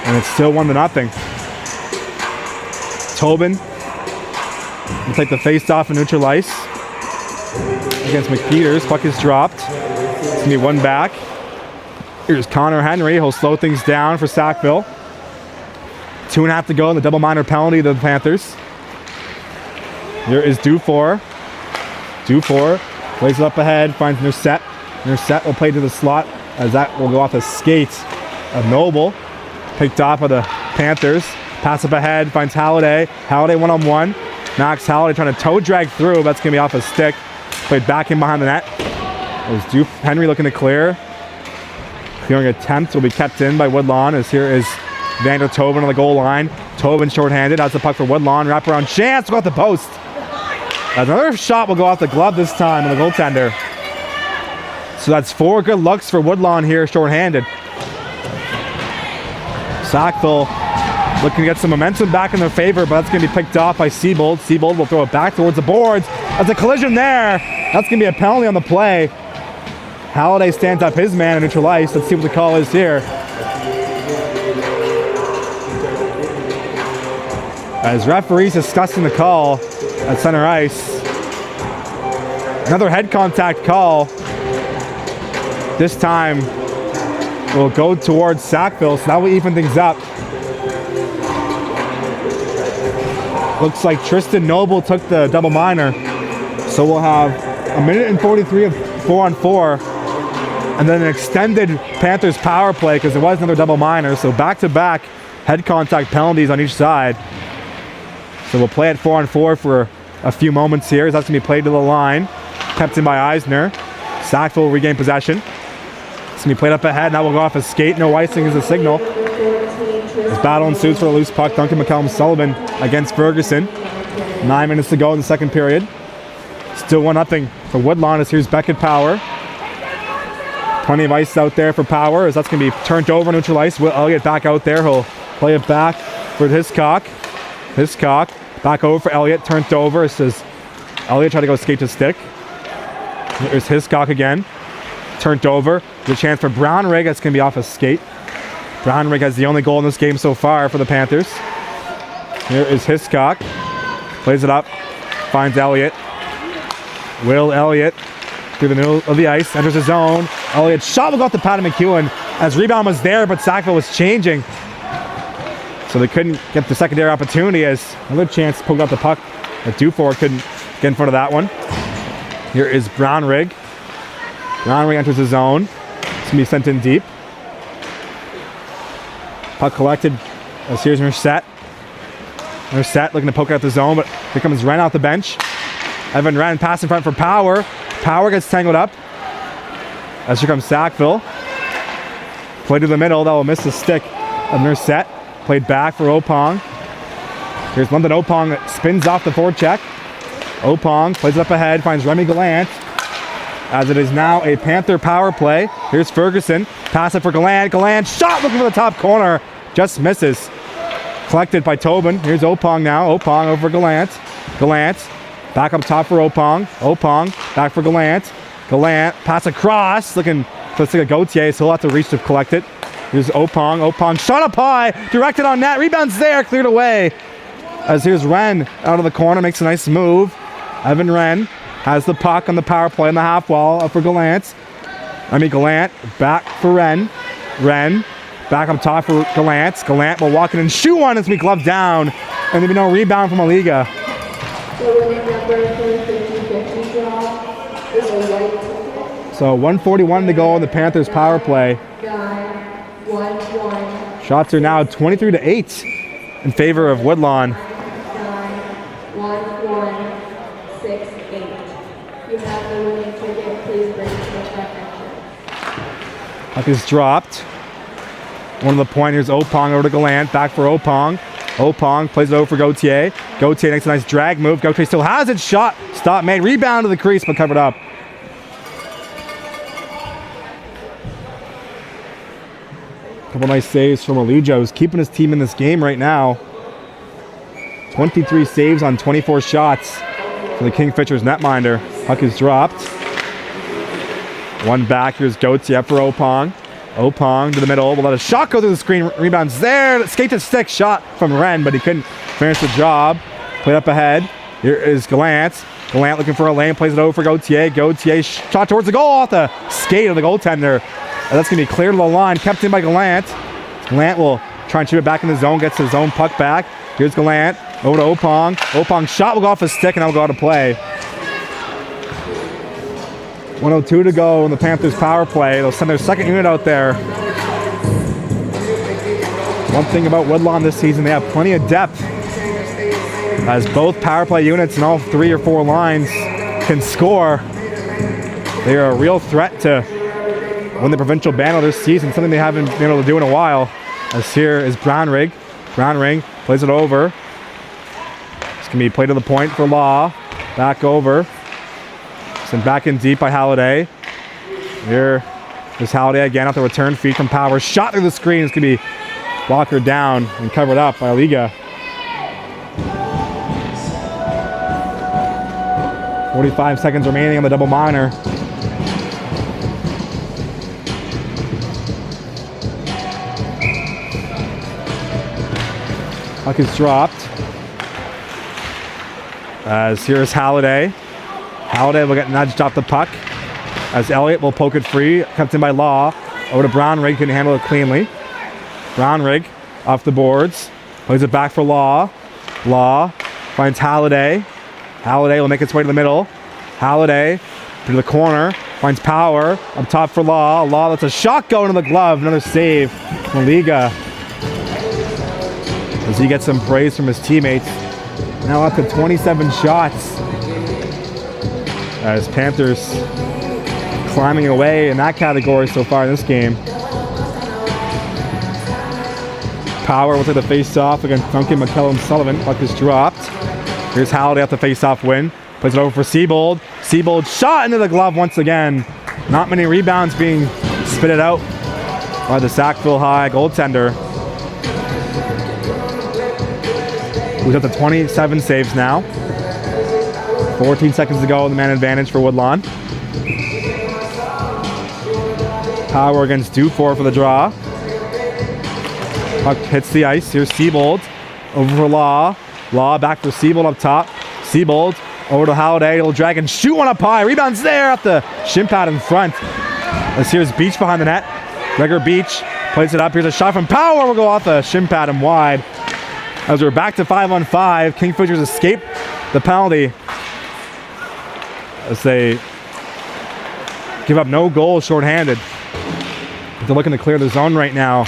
and it's still 1-0. Tobin will take the face-off and neutral ice against McPeters. Puck is dropped. It's going to be one back. Here's Connor Henry. He'll slow things down for Sackville. 2.5 to go in the double minor penalty of the Panthers. Here is Dufour. Dufour plays it up ahead, finds Nerset. Nerset will play to the slot as that will go off the skate of Noble. Picked off by the Panthers. Pass up ahead, finds Halliday. Halliday one-on-one. Max Halliday trying to toe drag through, but that's going to be off a stick. Played back in behind the net. There's Henry looking to clear. Clearing attempt will be kept in by Woodlawn as here is Vander Tobin on the goal line. Tobin shorthanded, has the puck for Woodlawn. Wraparound chance, go off the post. Another shot will go off the glove this time on the goaltender. So that's 4 good looks for Woodlawn here, shorthanded. Sackville looking to get some momentum back in their favor, but that's going to be picked off by Siebold. Siebold will throw it back towards the boards. There's a collision there. That's going to be a penalty on the play. Halliday stands up his man in neutral ice. Let's see what the call is here. As referees discussing the call at center ice. Another head contact call. This time will go towards Sackville, so that will even things up. Looks like Tristan Noble took the double minor. So we'll have 1:43 of 4-on-4. And then an extended Panthers power play because there was another double minor. So back-to-back head contact penalties on each side. So we'll play at 4-on-4 for a few moments here. That's going to be played to the line. Kept in by Eisner. Sackville will regain possession. It's going to be played up ahead. Now we'll go off a skate. No icing is a signal. As battle ensues for a loose puck. Duncan McCallum-Sullivan against Ferguson. 9 minutes to go in the second period. Still 1-0 for Woodlawn as here's Beckett Power. Plenty of ice out there for Power as that's going to be turned over neutral ice. Will Elliott back out there. He'll play it back for Hiscock. Hiscock back over for Elliott. Turned over. It says Elliott trying to go skate to stick. There's Hiscock again. Turned over. There's a chance for Brownrigg. That's going to be off a skate. Brownrigg has the only goal in this game so far for the Panthers. Here is Hiscock. Plays it up. Finds Elliott. Will Elliott through the middle of the ice. Enters the zone. Elliott shot will go off to Pat McEwen as rebound was there, but Sackville was changing. So they couldn't get the secondary opportunity as another chance poked out the puck. But Dufour couldn't get in front of that one. Here is Brownrigg. Brownrigg enters the zone. It's going to be sent in deep. Puck collected as here's Merced. Merced looking to poke out the zone, but here comes Wren off the bench. Evan Wren pass in front for Power. Power gets tangled up. As here comes Sackville. Play to the middle. That will miss the stick of Merced. Played back for Opong. Here's London Opong that spins off the forecheck. Opong plays it up ahead, finds Remy Gallant. As it is now a Panther power play. Here's Ferguson. Pass it for Gallant. Gallant shot looking for the top corner. Just misses. Collected by Tobin. Here's Opong now. Opong over Gallant. Gallant back up top for Opong. Opong back for Gallant. Gallant pass across. Looking for the Gauthier, so he'll have to reach to collect it. Here's Opong. Opong shot up high. Directed on net. Rebounds there. Cleared away. As here's Wren out of the corner. Makes a nice move. Evan Wren has the puck on the power play on the half wall up for Gallant. Gallant back for Wren. Wren Back up top for Gallant. Gallant will walk in and shoot one as we glove down. And there'll be no rebound from Aliga. The winning number for the 50-50 draw is a white ticket. So 1:41 to go in the Panthers power play. 9-1-1. Shots are now 23-8 in favor of Woodlawn. 9-1-1-6-8. You have the winning ticket. Please bring it to the attention. Puck is dropped. One of the pointers, Opong over to Gallant. Back for Opong. Opong plays it over for Gauthier. Gauthier makes a nice drag move. Gauthier still has it. Shot. Stop made. Rebound to the crease, but covered up. Couple nice saves from Aliga, who's keeping his team in this game right now. 23 saves on 24 shots for the Kingfishers netminder. Puck is dropped. One back. Here's Gauthier for Opong. Opong to the middle. We'll let a shot go through the screen. Rebounds there. Skate to stick. Shot from Wren, but he couldn't finish the job. Played up ahead. Here is Gallant. Gallant looking for a lane. Plays it over for Gauthier. Gauthier shot towards the goal off the skate of the goaltender. And that's going to be clear to the line. Kept in by Gallant. Gallant will try and shoot it back in the zone. Gets his own puck back. Here's Gallant. Over to Opong. Opong's shot will go off a stick and that'll go out of play. 1:02 to go in the Panthers power play. They'll send their second unit out there. One thing about Woodlawn this season, they have plenty of depth. As both power play units and all 3 or 4 lines can score. They are a real threat to win the provincial banner this season, something they haven't been able to do in a while. As here is Brownrigg. Brownrigg plays it over. It's going to be played to the point for Law. Back over. Sent back in deep by Halliday. Here is Halliday again off the return feed from Power. Shot through the screen. It's going to be Walker down and covered up by Aliga. 45 seconds remaining on the double minor. Puck is dropped. As here's Halliday. Halliday will get nudged off the puck. As Elliott will poke it free. Kept in by Law. Over to Brownrigg. Couldn't handle it cleanly. Brownrigg off the boards. Plays it back for Law. Law finds Halliday. Halliday will make its way to the middle. Halliday to the corner. Finds Power. Up top for Law. Law lets a shot go into the glove. Another save from Aliga. As he gets some praise from his teammates. Now up to 27 shots. As Panthers climbing away in that category so far in this game. Power will take the face-off against Duncan, McKellum, Sullivan. Puck is dropped. Here's Halliday off the face-off win. Plays it over for Siebold. Siebold shot into the glove once again. Not many rebounds being spitted out by the Sackville High goaltender. Who's up to 27 saves now. 14 seconds to go in the man advantage for Woodlawn. Power against Dufour for the draw. Puck hits the ice. Here's Siebold. Over for Law. Law back for Siebold up top. Siebold over to Halliday. He'll drag and shoot one up high. Rebounds there off the shin pad in front. As here's Beach behind the net. Gregor Beach plays it up. Here's a shot from Power. Will go off the shin pad and wide. As we're back to 5-on-5, Kingfishers escape the penalty as they give up no goals shorthanded. They're looking to clear the zone right now.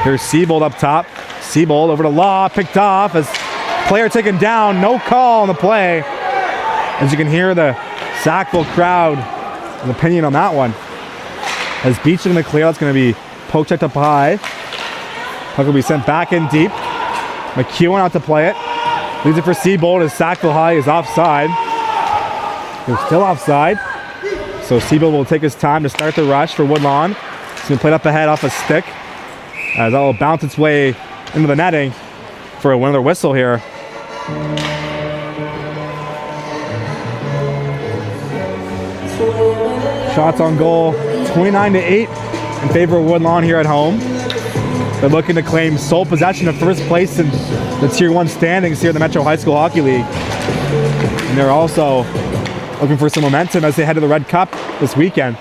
Here's Siebold up top. Siebold over to Law, picked off as player taken down. No call on the play. As you can hear the Sackville crowd, an opinion on that one. As Beach in the clear, that's going to be poke checked up high. Puck will be sent back in deep. McEwen out to play it. Leaves it for Siebold as Sackville High is offside. They're still offside. So Siebold will take his time to start the rush for Woodlawn. It's going to play up ahead off a stick. As that will bounce its way into the netting for another whistle here. Shots on goal, 29-8 in favor of Woodlawn here at home. They're looking to claim sole possession of first place in the Tier 1 standings here in the Metro High School Hockey League. And they're also looking for some momentum as they head to the Red Cup this weekend.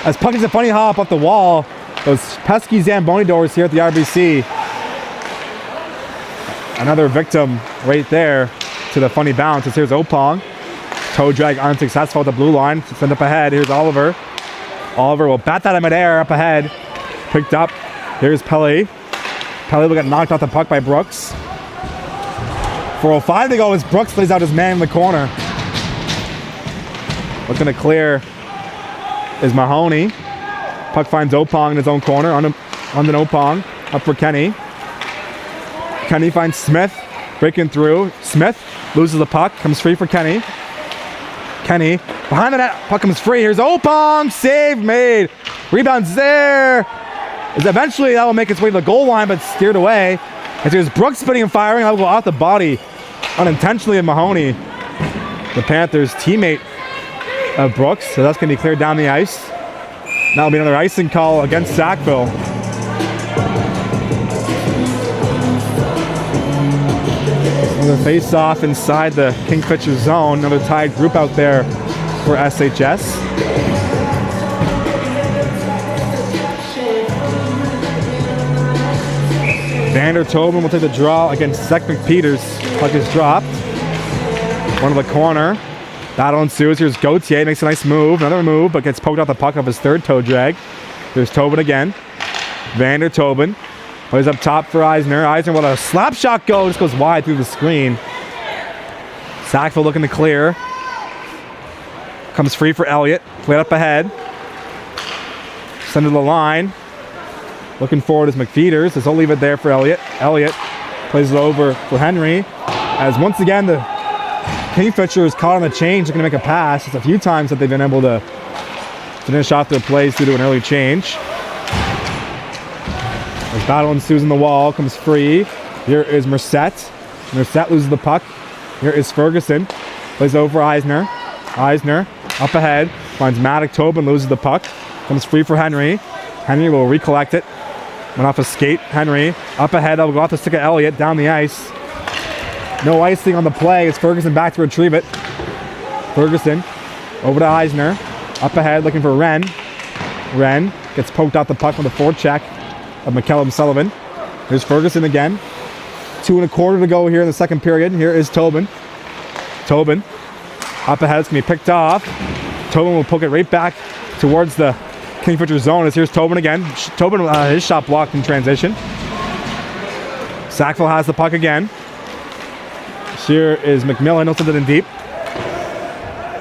As puck is a funny hop off the wall, Those pesky Zamboni doors here at the RBC. Another victim right there to the funny bounce. Here's Opong. Toe drag unsuccessful at the blue line. Send up ahead. Here's Oliver. Oliver will bat that in midair up ahead. Picked up. Here's Pelly. Pelly will get knocked off the puck by Brooks. 4:05 to go as Brooks lays out his man in the corner. Looking to clear is Mahoney. Puck finds Opong in his own corner. On Opong. Up for Kenny. Kenny finds Smith. Breaking through. Smith loses the puck. Comes free for Kenny. Kenny behind the net. Puck comes free. Here's Opong. Save made. Rebounds there. As eventually that will make its way to the goal line, but steered away. As here's Brooks spinning and firing. That will go off the body unintentionally of Mahoney, the Panthers' teammate of Brooks. So that's going to be cleared down the ice. That'll be another icing call against Sackville. Another face-off inside the Kingfishers zone. Another tied group out there for SHS. Vander Tobin will take the draw against Sackville Peters. Puck is dropped. One to the corner. Battle ensues. Here's Gauthier. Makes a nice move. Another move, but gets poked out the puck off his third toe drag. Here's Tobin again. Vander Tobin. Plays up top for Eisner. Eisner will let a slap shot go. Just goes wide through the screen. Sackville looking to clear. Comes free for Elliott. Played up ahead. Send to the line. Looking forward is McFeeters. He'll leave it there for Elliott. Elliott plays it over for Henry. As once again the Kingfishers caught on the change, looking to make a pass. It's a few times that they've been able to finish off their plays due to an early change. As battle ensues in the wall, comes free. Here is Merced. Merced loses the puck. Here is Ferguson. Plays over Eisner. Eisner up ahead. Finds Maddock. Tobin loses the puck. Comes free for Henry. Henry will recollect it. Went off a skate. Henry up ahead. I'll go off the stick of Elliott down the ice. No icing on the play. It's Ferguson back to retrieve it. Ferguson over to Eisner. Up ahead looking for Wren. Wren gets poked out the puck with a forecheck of McKellum Sullivan. Here's Ferguson again. 2:25 to go here in the second period. Here is Tobin. Tobin up ahead. It's going to be picked off. Tobin will poke it right back towards the Kingfisher zone. As here's Tobin again. Tobin, his shot blocked in transition. Sackville has the puck again. Here is McMillan. He'll send it in deep.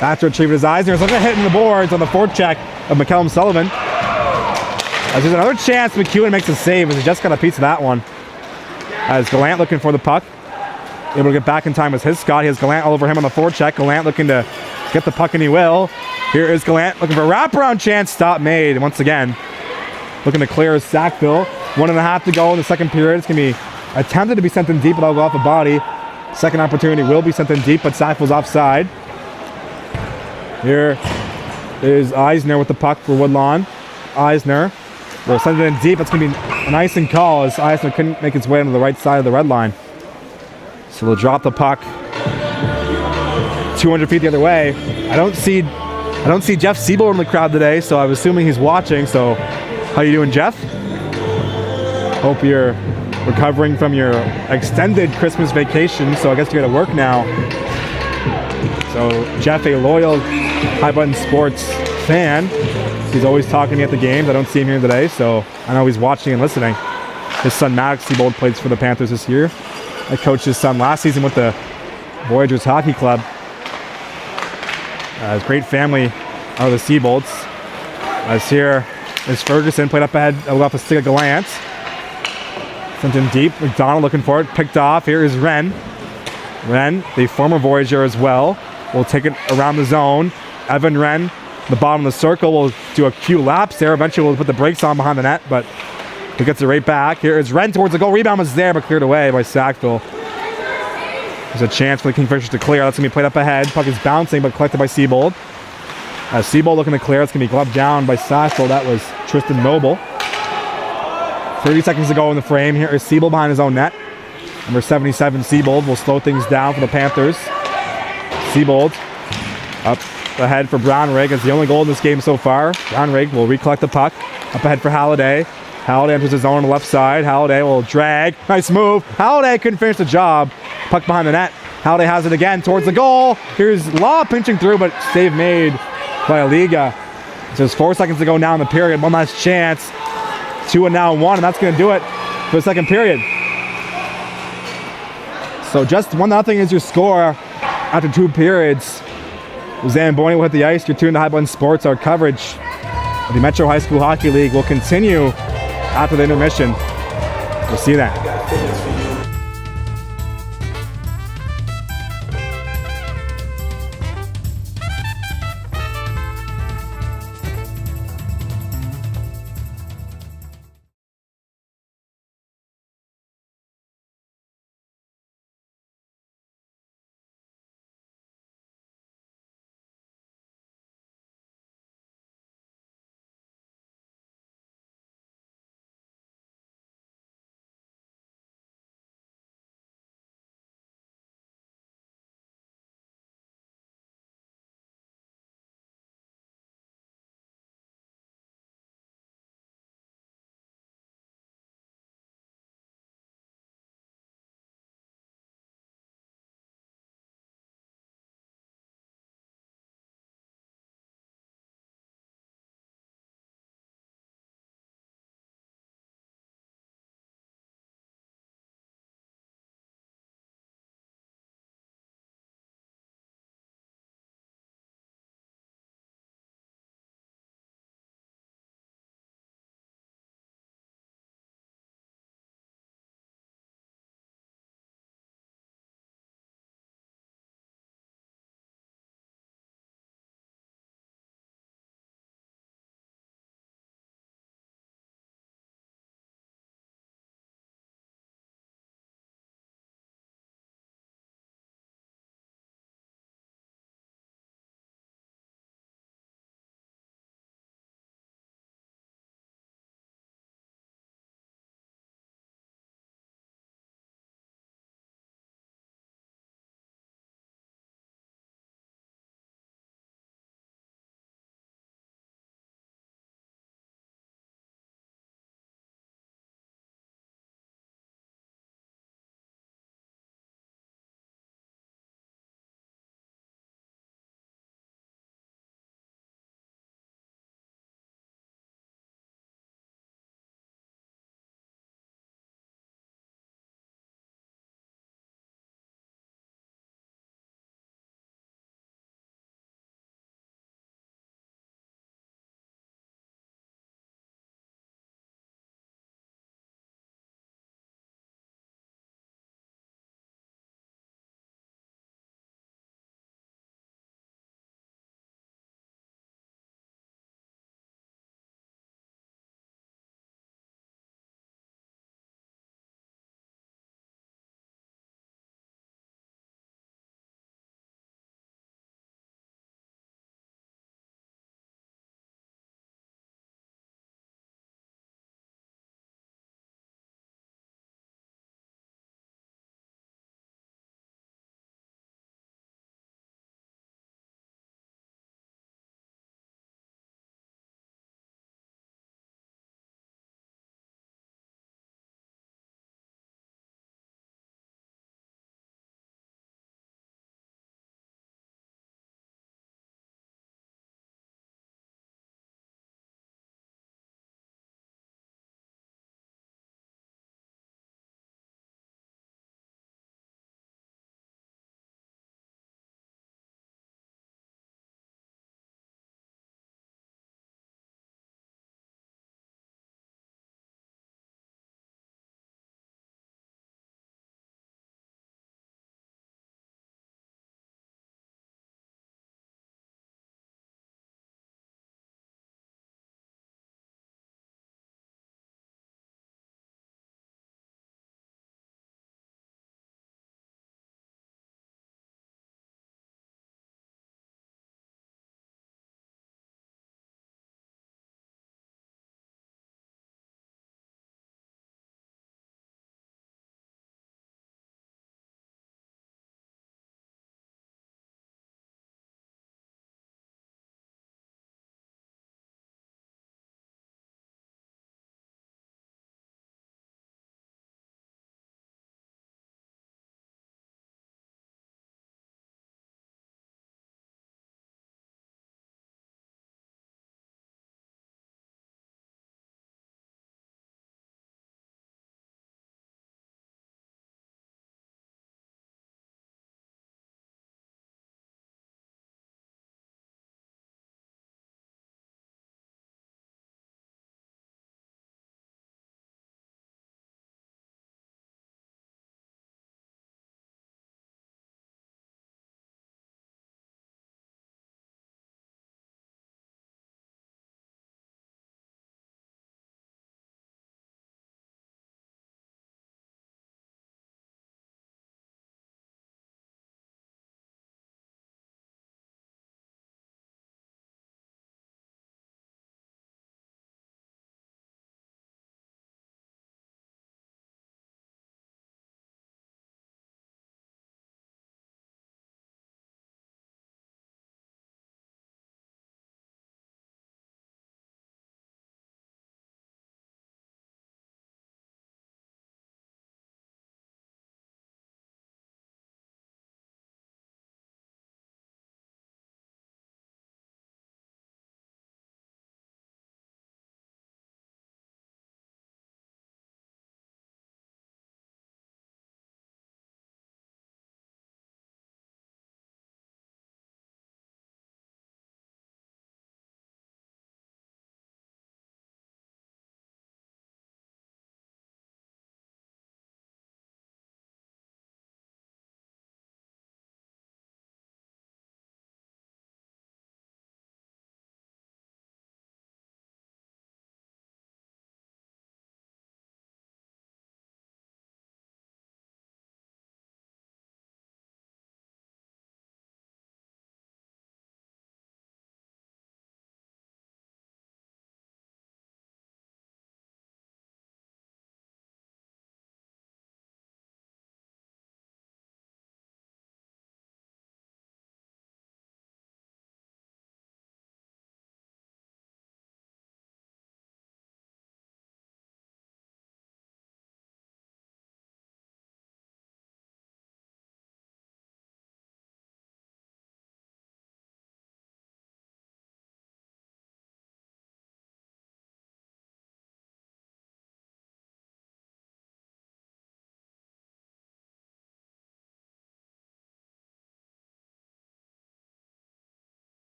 Back to retrieve his eyes. There's like a hit in the boards on the forecheck of McKellum Sullivan. As there's another chance, McEwen makes a save as he just got a piece of that one. As Gallant looking for the puck. Able to get back in time with his Scott. He has Gallant all over him on the forecheck. Gallant looking to get the puck and he will. Here is Gallant looking for a wraparound chance. Stop made. And once again, looking to clear Sackville. 1.5 to go in the second period. It's going to be attempted to be sent in deep, but I'll go off the body. Second opportunity will be sent in deep, but Sackville's offside. Here is Eisner with the puck for Woodlawn. Eisner will send it in deep. It's going to be an icing call as Eisner couldn't make its way onto the right side of the red line. So they'll drop the puck 200 feet the other way. I don't see Jeff Siebel in the crowd today, so I'm assuming he's watching. So how you doing, Jeff? Hope you're recovering from your extended Christmas vacation, so I guess you're at work now. So Jeff, a loyal High Button Sports fan, he's always talking to me at the games. I don't see him here today, so I know he's watching and listening. His son Maddox Siebold plays for the Panthers this year. I coached his son last season with the Voyagers Hockey Club. His great family are the Siebold's. As here is Ferguson, played up ahead, off a stick of Gallant. Sent in deep. McDonald looking for it. Picked off. Here is Wren. Wren, the former Voyager as well, will take it around the zone. Evan Wren, the bottom of the circle, will do a few laps there. Eventually we'll put the brakes on behind the net, but he gets it right back. Here is Wren towards the goal. Rebound was there, but cleared away by Sackville. There's a chance for the Kingfishers to clear. That's going to be played up ahead. Puck is bouncing, but collected by Siebold. Siebold looking to clear. It's going to be gloved down by Sackville. That was Tristan Noble. 30 seconds to go in the frame. Here is Siebold behind his own net. Number 77, Siebold, will slow things down for the Panthers. Siebold up ahead for Brownrigg. It's the only goal in this game so far. Brownrigg will recollect the puck. Up ahead for Halliday. Halliday enters his zone on the left side. Halliday will drag. Nice move. Halliday couldn't finish the job. Puck behind the net. Halliday has it again towards the goal. Here's Law pinching through, but save made by Aliga. So there's 4 seconds to go now in the period. One last chance. 2 and now 1, and that's going to do it for the second period. So just 1-0 is your score after 2 periods. Zamboni will hit the ice. You're tuned to High Blend Sports. Our coverage of the Metro High School Hockey League will continue after the intermission. We'll see you then.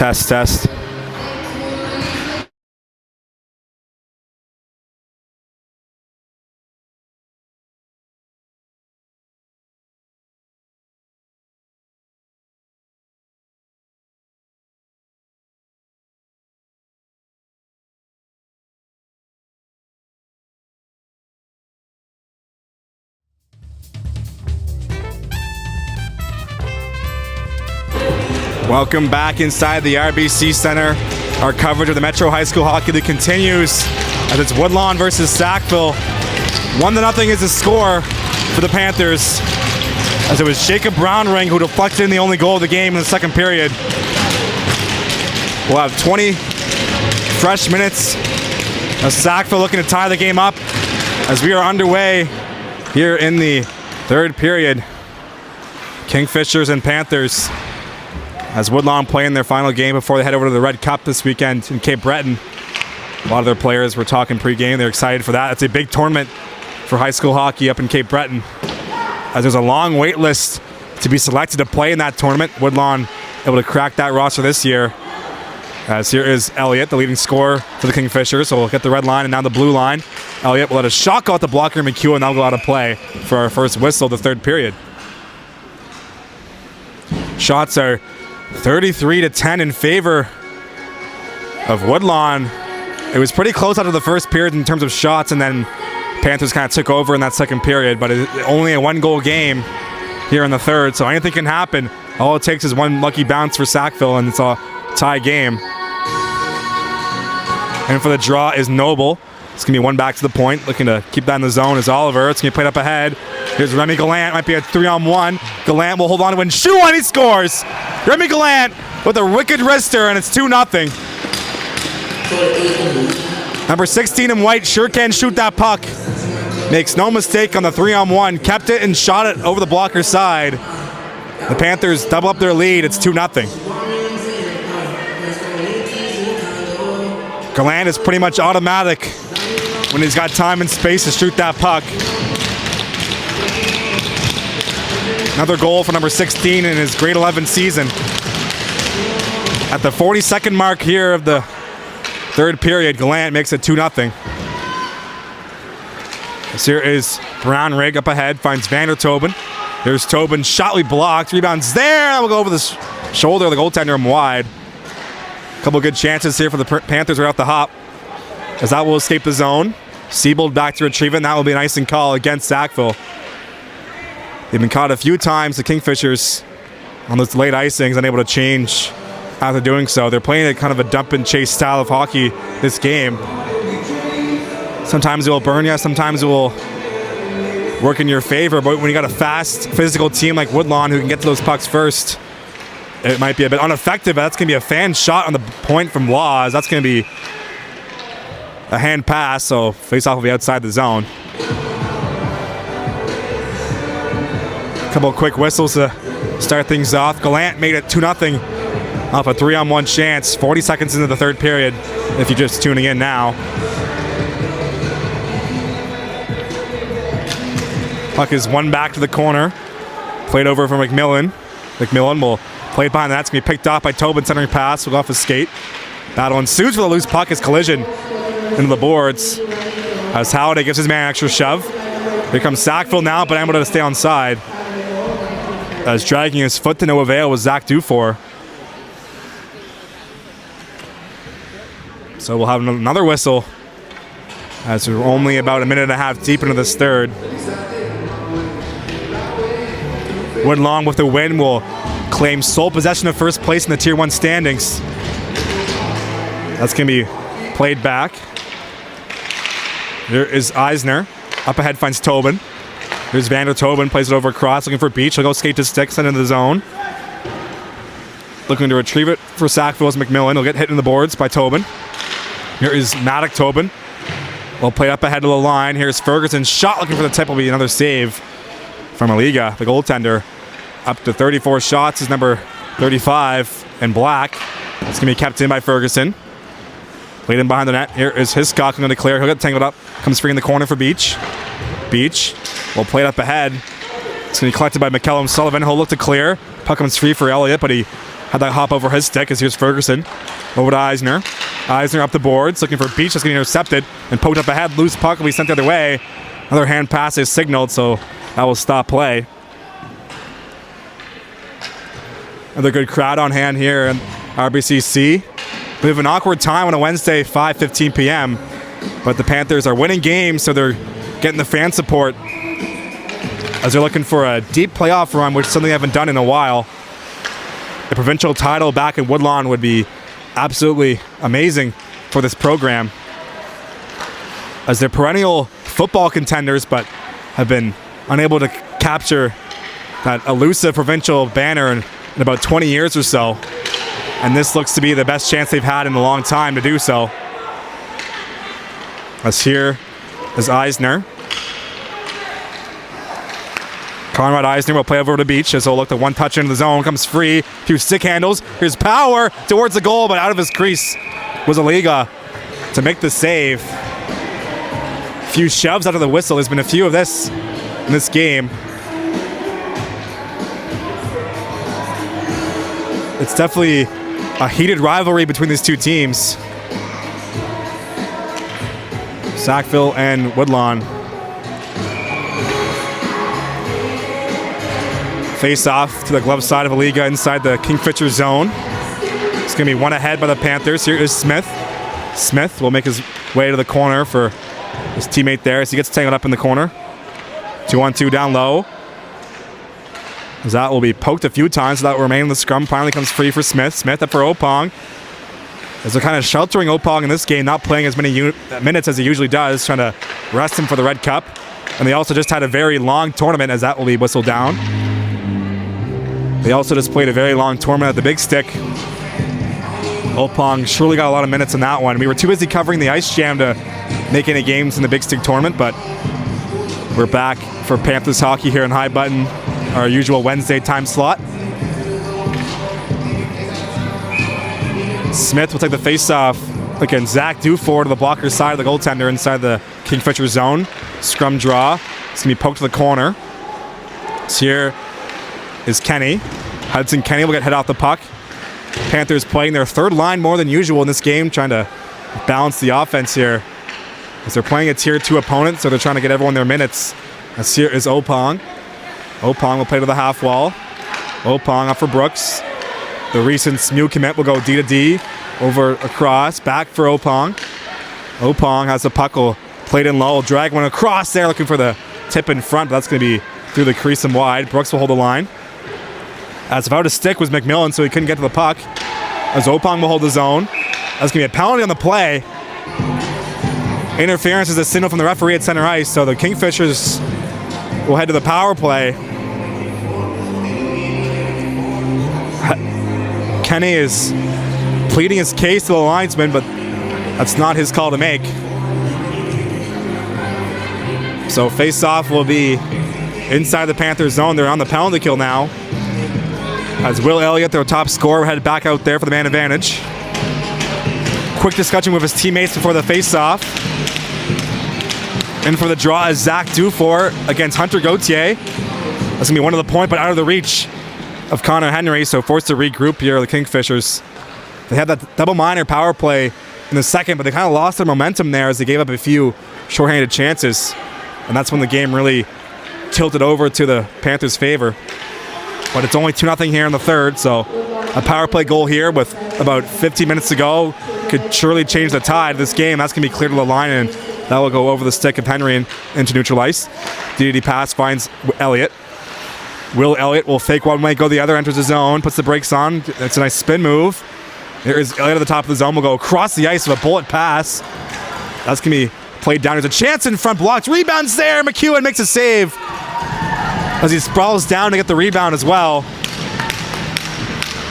Test, test. Welcome back inside the RBC Center. Our coverage of the Metro High School Hockey League continues as it's Woodlawn versus Sackville. 1-0 is the score for the Panthers, as it was Jacob Brownring who deflected in the only goal of the game in the second period. We'll have 20 fresh minutes of Sackville looking to tie the game up as we are underway here in the third period. Kingfishers and Panthers, as Woodlawn playing their final game before they head over to the Red Cup this weekend in Cape Breton. A lot of their players were talking pre-game. They're excited for that. It's a big tournament for high school hockey up in Cape Breton, as there's a long wait list to be selected to play in that tournament. Woodlawn able to crack that roster this year. As here is Elliott, the leading scorer for the Kingfishers. So we'll get the red line and now the blue line. Elliott will let a shot go out the blocker McEwen, and that'll go out of play for our first whistle of the third period. Shots are 33-10 in favor of Woodlawn. It was pretty close out of the first period in terms of shots, and then Panthers kind of took over in that second period, but it's only a one-goal game here in the third, so anything can happen. All it takes is one lucky bounce for Sackville, and it's a tie game. And for the draw is Noble. It's going to be one back to the point. Looking to keep that in the zone is Oliver. It's going to be played up ahead. Here's Remy Gallant. Might be a 3-on-1. Gallant will hold on to it and shoot one. He scores. Remy Gallant with a wicked wrister, and it's 2-0. Number 16 in white sure can shoot that puck. Makes no mistake on the 3-on-1. Kept it and shot it over the blocker's side. The Panthers double up their lead. It's 2-0. Gallant is pretty much automatic when he's got time and space to shoot that puck. Another goal for number 16 in his grade 11 season. At the 42nd mark here of the third period, Gallant makes it 2-0. This here is Brownring up ahead, finds Vander Tobin. Here's Tobin, shotly blocked, rebounds there, that will go over the shoulder of the goaltender and wide. A couple good chances here for the Panthers right off the hop, as that will escape the zone. Siebold back to retrieve it, and that will be an icing call against Sackville. They've been caught a few times, the Kingfishers, on those late icings, unable to change after doing so. They're playing a kind of a dump and chase style of hockey this game. Sometimes it will burn you, sometimes it will work in your favor, but when you got a fast, physical team like Woodlawn who can get to those pucks first, it might be a bit ineffective. That's going to be a fan shot on the point from Laws. That's going to be a hand pass, so face-off will be outside the zone. A couple of quick whistles to start things off. Gallant made it 2-0 off a 3-on-1 chance. 40 seconds into the third period, if you're just tuning in now. Puck is one back to the corner. Played over for McMillan. McMillan will play it behind that. It's going to be picked off by Tobin, centering pass. Will go off his skate. Battle ensues for the loose puck. His collision into the boards, as Halliday gives his man an extra shove. Here comes Sackville now, but able to stay on side, as dragging his foot to no avail was Zach Dufour. So we'll have another whistle, as we're only about a minute and a half deep into this third. Woodlawn with the win will claim sole possession of first place in the Tier 1 standings. That's going to be played back. Here is Eisner. Up ahead finds Tobin. Here's Vander Tobin, plays it over across, looking for Beach. He'll go skate to stick, send into the zone. Looking to retrieve it for Sackville as McMillan. He'll get hit in the boards by Tobin. Here is Maddock Tobin. Will play up ahead of the line. Here's Ferguson. Shot looking for the tip. Will be another save from Aliga, the goaltender. Up to 34 shots is number 35 in black. It's going to be kept in by Ferguson. Played in behind the net. Here is Hiscock going to clear. He'll get tangled up. Comes free in the corner for Beach. Beach will play it up ahead. It's going to be collected by McCallum Sullivan. He'll look to clear. Puck comes free for Elliott, but he had that hop over his stick as here's Ferguson. Over to Eisner. Eisner up the boards, looking for Beach, that's getting intercepted and poked up ahead. Loose puck will be sent the other way. Another hand pass is signaled, so that will stop play. Another good crowd on hand here in RBCC. We have an awkward time on a Wednesday, 5:15 p.m., but the Panthers are winning games, so they're getting the fan support as they're looking for a deep playoff run, which is something they haven't done in a while. The provincial title back in Woodlawn would be absolutely amazing for this program, as they're perennial football contenders, but have been unable to capture that elusive provincial banner in about 20 years or so. And this looks to be the best chance they've had in a long time to do so. As here is Eisner. Conrad Eisner will play over to Beach as he'll look to one touch into the zone. Comes free. A few stick handles. Here's power towards the goal, but out of his crease was Aliga to make the save. A few shoves out of the whistle. There's been a few of this in this game. It's definitely a heated rivalry between these two teams. Sackville and Woodlawn. Face off to the glove side of Aliga inside the Kingfishers zone. It's going to be one ahead by the Panthers. Here is Smith. Smith will make his way to the corner for his teammate there as he gets tangled up in the corner. 2-on-2 down low. As that will be poked a few times, so that will remain in the scrum. Finally comes free for Smith. Smith up for Opong. As they're kind of sheltering Opong in this game, not playing as many minutes as he usually does, trying to rest him for the Red Cup. And they also just had a very long tournament, as that will be whistled down. They also just played a very long tournament at the Big Stick. Opong surely got a lot of minutes in that one. We were too busy covering the Ice Jam to make any games in the Big Stick tournament, but we're back for Panthers hockey here in High Button, our usual Wednesday time slot. Smith will take the face-off against Zach Dufour to the blocker side of the goaltender inside the Kingfisher zone. Scrum draw. It's going to be poked to the corner. So here is Kenny. Hudson Kenny will get hit off the puck. Panthers playing their third line more than usual in this game, trying to balance the offense here. As they're playing a Tier 2 opponent, so they're trying to get everyone their minutes. As here is Opong. Opong will play to the half wall. Opong up for Brooks. The recent SMU commit will go D to D. Over across. Back for Opong. Opong has the puck. Will play it in low. Drag one across there looking for the tip in front. But that's going to be through the crease and wide. Brooks will hold the line. As about to stick was McMillan, so he couldn't get to the puck. As Opong will hold the zone. That's going to be a penalty on the play. Interference is a signal from the referee at center ice. So the Kingfishers will head to the power play. Kenny is pleading his case to the linesman, but that's not his call to make. So face-off will be inside the Panthers zone. They're on the penalty kill now. As Will Elliott, their top scorer, headed back out there for the man advantage. Quick discussion with his teammates before the face-off. In for the draw is Zach Dufour against Hunter Gauthier. That's going to be one to the point, but out of the reach of Connor Henry, so forced to regroup here, the Kingfishers. They had that double minor power play in the second, but they kind of lost their momentum there as they gave up a few shorthanded chances. And that's when the game really tilted over to the Panthers' favor. But it's only 2-0 here in the third, so a power play goal here with about 15 minutes to go could surely change the tide of this game. That's going to be cleared to the line, and that will go over the stick of Henry and into neutral ice. DD pass finds Elliott. Will Elliott will fake one way, go the other, enters the zone, puts the brakes on. It's a nice spin move. There is Elliott at the top of the zone. Will go across the ice with a bullet pass. That's going to be played down. There's a chance in front, blocked. Rebounds there. McEwen makes a save as he sprawls down to get the rebound as well.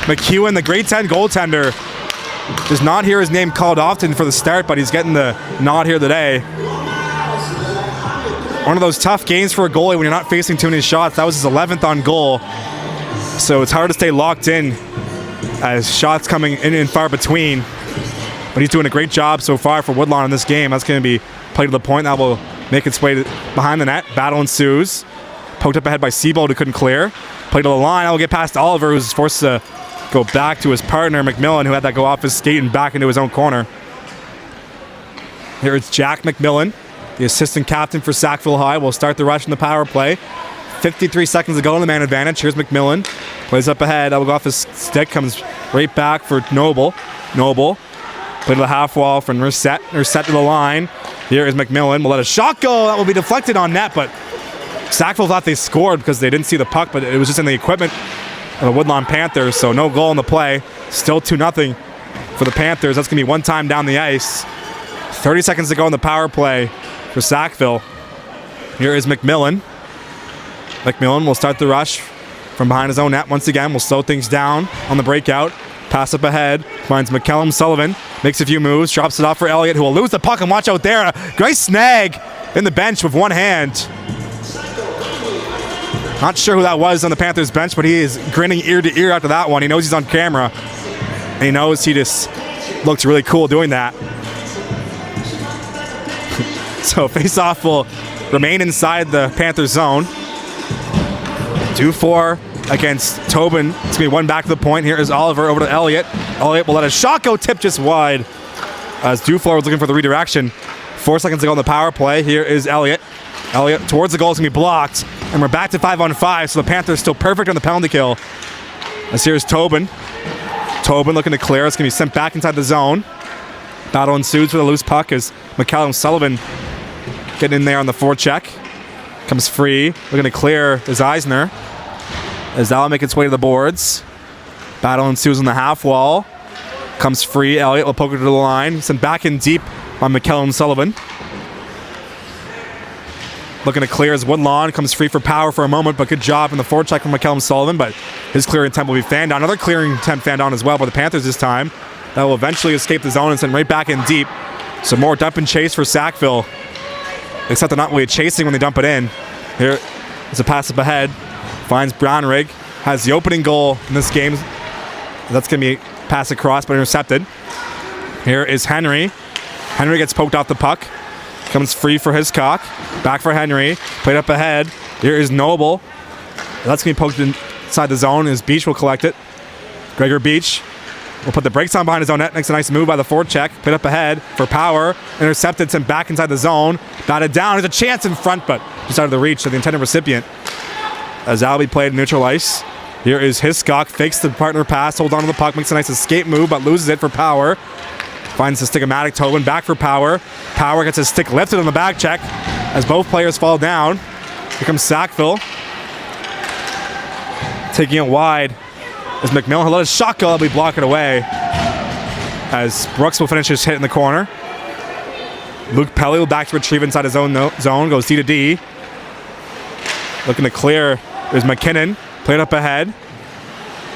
McEwen, the grade 10 goaltender, does not hear his name called often for the start, but he's getting the nod here today. One of those tough games for a goalie when you're not facing too many shots. That was his 11th on goal. So it's hard to stay locked in as shots coming in and far between. But he's doing a great job so far for Woodlawn in this game. That's going to be played to the point. That will make its way behind the net. Battle ensues. Poked up ahead by Seabold, who couldn't clear. Played to the line. That will get past Oliver, who's forced to go back to his partner, McMillan, who had that go off his skate and back into his own corner. Here it's Jack McMillan, the assistant captain for Sackville High. Will start the rush in the power play. 53 seconds to go in the man advantage. Here's McMillan. Plays up ahead. That will go off his stick. Comes right back for Noble. Noble. Play to the half wall for Nerset. Nerset to the line. Here is McMillan. Will let a shot go. That will be deflected on net, but Sackville thought they scored because they didn't see the puck, but it was just in the equipment of the Woodlawn Panthers, so no goal in the play. Still 2-0 for the Panthers. That's going to be one time down the ice. 30 seconds to go in the power play for Sackville. Here is McMillan. McMillan will start the rush from behind his own net once again. Will slow things down on the breakout. Pass up ahead. Finds McCallum Sullivan. Makes a few moves. Drops it off for Elliott, who will lose the puck. And watch out there. A great snag in the bench with one hand. Not sure who that was on the Panthers bench, but he is grinning ear to ear after that one. He knows he's on camera. And he knows he just looks really cool doing that. So face-off will remain inside the Panthers zone. Dufour against Tobin. It's going to be one back to the point. Here is Oliver over to Elliott. Elliott will let a shot go tip just wide as Dufour was looking for the redirection. 4 seconds to go on the power play. Here is Elliott. Elliott towards the goal is going to be blocked. And we're back to 5-on-5, so the Panthers still perfect on the penalty kill. As here's Tobin. Tobin looking to clear. It's going to be sent back inside the zone. Battle ensues for the loose puck as McCallum Sullivan getting in there on the forecheck. Comes free. Looking to clear is Eisner. As that'll make its way to the boards. Battle ensues on the half wall. Comes free. Elliott will poke it to the line. Sent back in deep on McCallum Sullivan. Looking to clear as Woodlawn. Comes free for power for a moment, but good job in the forecheck from McCallum Sullivan. But his clearing attempt will be fanned down. Another clearing attempt fanned down as well by the Panthers this time. That will eventually escape the zone and send right back in deep. Some more dump and chase for Sackville. Except they're not really chasing when they dump it in. Here is a pass up ahead. Finds Brownrigg. Has the opening goal in this game. That's going to be passed across but intercepted. Here is Henry. Henry gets poked off the puck. Comes free for Hiscock. Back for Henry. Played up ahead. Here is Noble. That's going to be poked inside the zone as Beach will collect it. Gregor Beach will put the brakes on behind his own net. Makes a nice move by the forecheck. Played up ahead for power. Intercepted, sent back inside the zone. Batted down. There's a chance in front, but just out of the reach of the intended recipient. As that'll be played in neutral ice. Here is Hiscock. Fakes the partner pass. Holds on to the puck. Makes a nice escape move, but loses it for power. Finds the stick-o-matic Tobin. Back for power. Power gets his stick lifted on the back check as both players fall down. Here comes Sackville. Taking it wide as McMillan. He'll let his shot go. He'll be blocking away as Brooks will finish his hit in the corner. Luke Pelly will back to retrieve inside his own zone. Goes D to D. Looking to clear. There's McKinnon. Played up ahead.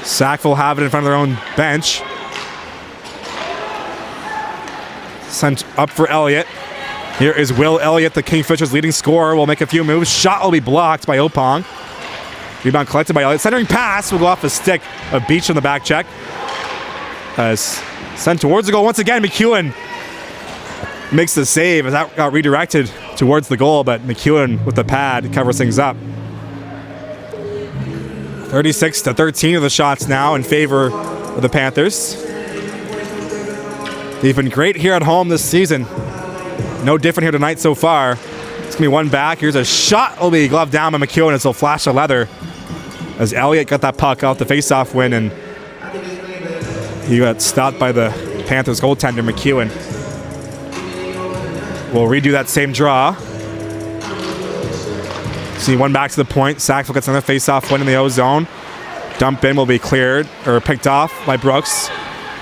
Sackville have it in front of their own bench. Sent up for Elliott. Here is Will Elliott, the Kingfishers' leading scorer. Will make a few moves. Shot will be blocked by Opong. Rebound collected by Elliott. Centering pass will go off the stick of Beach on the back check. As sent towards the goal once again. McEwen makes the save as that got redirected towards the goal, but McEwen with the pad covers things up. 36-13 of the shots now in favor of the Panthers. They've been great here at home this season. No different here tonight so far. It's going to be one back. Here's a shot. Will be gloved down by McEwen as he'll flash of leather. As Elliott got that puck off the faceoff win, and he got stopped by the Panthers goaltender, McEwen. We'll redo that same draw. See one back to the point. Sackville gets another faceoff win in the O zone. Dump in will be cleared or picked off by Brooks.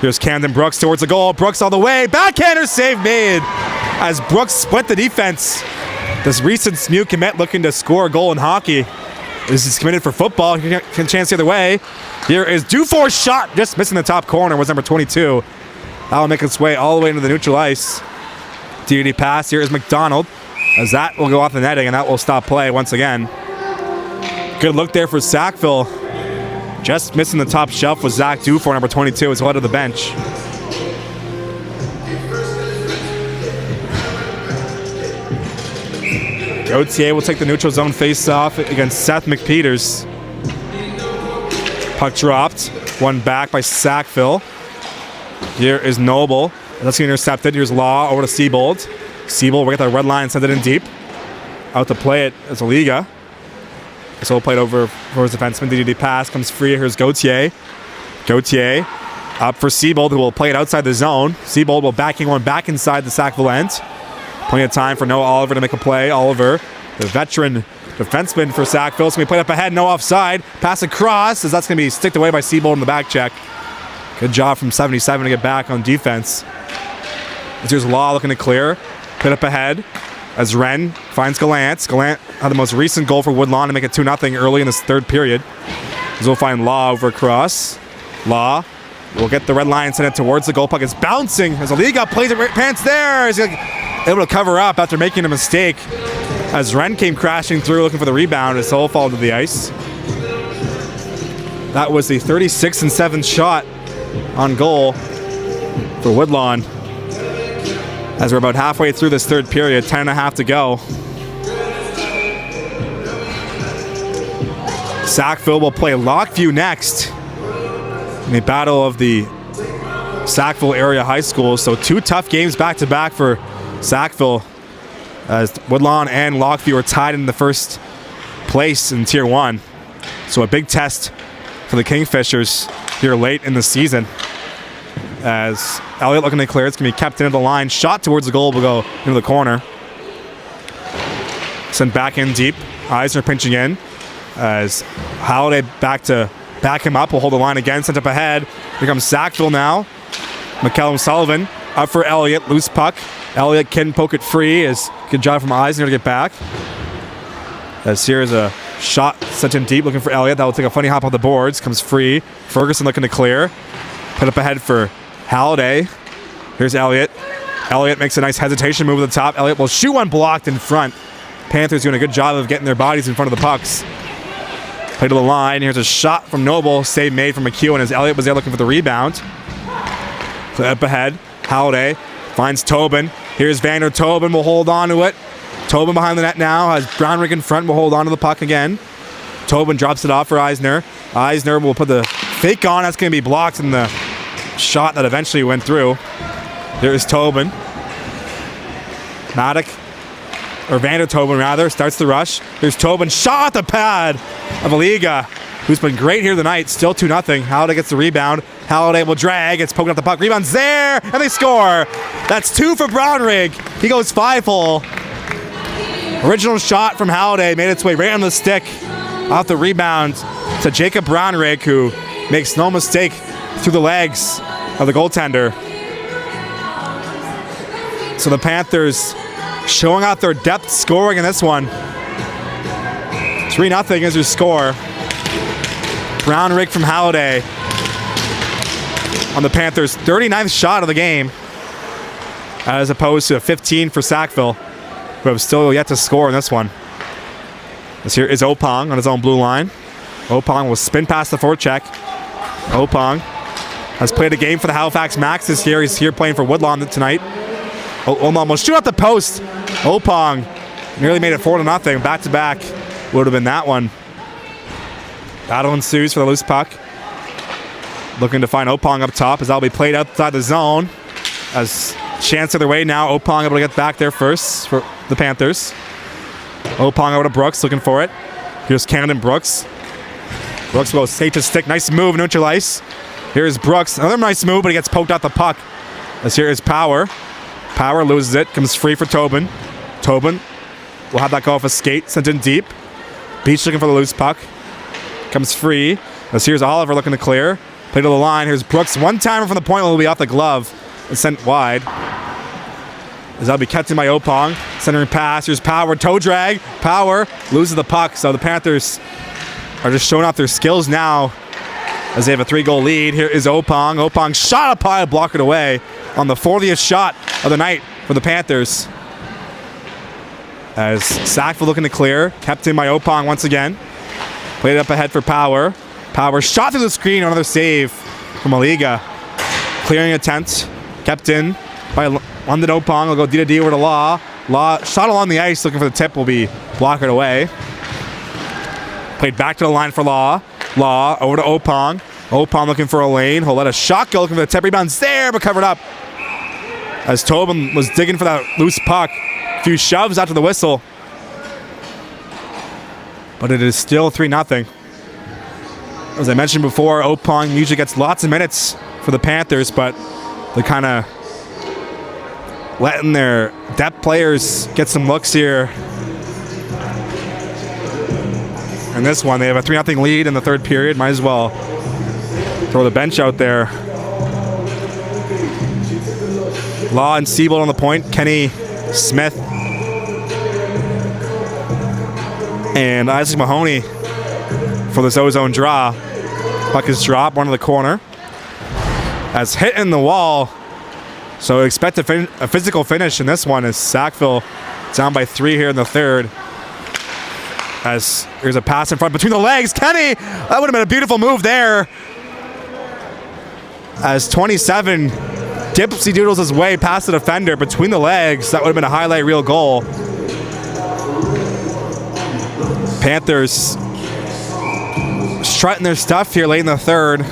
Here's Camden Brooks towards the goal. Brooks all the way. Backhander save made as Brooks split the defense. This recent SMU commit looking to score a goal in hockey. This is committed for football. He can chance the other way. Here is Dufour's shot. Just missing the top corner was number 22. That'll make its way all the way into the neutral ice. DD pass. Here is McDonald. As that will go off the netting and that will stop play once again. Good look there for Sackville. Just missing the top shelf was Zach Dufour, number 22, as he'll head to the bench. Gauthier will take the neutral zone face-off against Seth McPeters. Puck dropped. One back by Sackville. Here is Noble. That's getting intercepted. Here's Law over to Siebold. Siebold will get the red line and send it in deep. Out to play it is Aliga. So we'll play it over for his defenseman. DD pass comes free. Here's Gauthier. Gauthier up for Siebold, who will play it outside the zone. Siebold will backing one back inside the Sackville end. Plenty of time for Noah Oliver to make a play. Oliver, the veteran defenseman for Sackville. It's going to be played up ahead, no offside. Pass across, as that's going to be sticked away by Siebold in the back check. Good job from 77 to get back on defense. As here's Law looking to clear. Put up ahead as Wren finds Gallant. Gallant had the most recent goal for Woodlawn to make it 2-0 early in this third period. As we'll find Law over across. Law will get the red line and send it towards the goal puck. It's bouncing as Aliga plays it right pants there. He's able to cover up after making a mistake. As Wren came crashing through looking for the rebound, his soul fall to the ice. That was the 36th and 7th shot on goal for Woodlawn. As we're about halfway through this third period, 10.5 to go. Sackville will play Lockview next in the battle of the Sackville area high schools. So 2 tough games back-to-back for Sackville, as Woodlawn and Lockview are tied in the first place in Tier 1. So a big test for the Kingfishers here late in the season. As Elliott looking to clear, it's going to be kept into the line. Shot towards the goal will go into the corner. Sent back in deep. Eisner pinching in. As Halliday back to back him up. Will hold the line again. Sent up ahead. Here comes Sackville now. McCallum Sullivan up for Elliott. Loose puck. Elliott can poke it free. As good job from Eisner to get back. As here's a shot sent in deep looking for Elliott. That will take a funny hop on the boards. Comes free. Ferguson looking to clear. Put up ahead for Halliday. Here's Elliott. Elliott makes a nice hesitation move at the top. Elliott will shoot one blocked in front. Panthers doing a good job of getting their bodies in front of the pucks. Play to the line. Here's a shot from Noble. Save made from McEwen as Elliott was there looking for the rebound. Play up ahead. Halliday finds Tobin. Here's Vander Tobin. Will hold on to it. Tobin behind the net now. Has Brownrigg in front. Will hold on to the puck again. Tobin drops it off for Eisner. Eisner will put the fake on. That's going to be blocked in the shot that eventually went through. There's Tobin. Maddock, or Vander Tobin rather, starts the rush. There's Tobin. Shot at the pad of Aliga, who's been great here tonight. Still 2-0. Halliday gets the rebound. Halliday will drag. It's poking up the puck. Rebound's there, and they score. That's 2 for Brownrigg. He goes 5-hole. Original shot from Halliday made its way right on the stick off the rebound to Jacob Brownrigg, who makes no mistake through the legs of the goaltender. So the Panthers showing out their depth scoring in this one. 3-0 is their score. Brownrigg from Halliday on the Panthers' 39th shot of the game, as opposed to a 15 for Sackville, who have still yet to score in this one. This here is Opong on his own blue line. Opong will spin past the forecheck. Opong has played a game for the Halifax Max this year. He's here playing for Woodlawn tonight. Woodlawn will shoot out the post. Opong nearly made it 4-0. Back-to-back would have been that one. Battle ensues for the loose puck. Looking to find Opong up top, as that'll be played outside the zone. As chance other way now. Opong able to get back there first for the Panthers. Opong over to Brooks, looking for it. Here's Camden Brooks. Brooks will go safe to stick. Nice move, neutralize. Here's Brooks. Another nice move, but he gets poked out the puck. As here is Power. Power loses it. Comes free for Tobin. Tobin will have that go off a skate. Sent in deep. Beach looking for the loose puck. Comes free. As here's Oliver looking to clear. Play to the line. Here's Brooks. One timer from the point will be off the glove and sent wide. As that'll be kept in by Opong. Centering pass. Here's Power. Toe drag. Power loses the puck. So the Panthers are just showing off their skills now as they have a 3-goal lead. Here is Opong. Opong shot up high, block it away on the 40th shot of the night for the Panthers. As Sackville looking to clear, kept in by Opong once again. Played it up ahead for Power. Power shot through the screen, another save from Aliga. Clearing attempt, kept in by London Opong. Will go D to D over to Law. Law shot along the ice, looking for the tip, will be blocked away. Played back to the line for Law. Law over to Opong. Opon looking for a lane. He'll let a shot go, looking for the tip. Rebound's there, but covered up. As Tobin was digging for that loose puck. A few shoves after the whistle. But it is still 3-0. As I mentioned before, Opon usually gets lots of minutes for the Panthers, but they're kind of letting their depth players get some looks here. And this one, they have a 3-0 lead in the third period. Might as well throw the bench out there. Law and Siebold on the point. Kenny, Smith, and Isaac Mahoney for this ozone draw. Puck is dropped, one to the corner. As hit in the wall. So expect a physical finish in this one as Sackville down by 3 here in the third. As here's a pass in front between the legs. Kenny, that would have been a beautiful move there. As 27 dipsy doodles his way past the defender between the legs. That would have been a highlight reel goal. Panthers strutting their stuff here late in the third.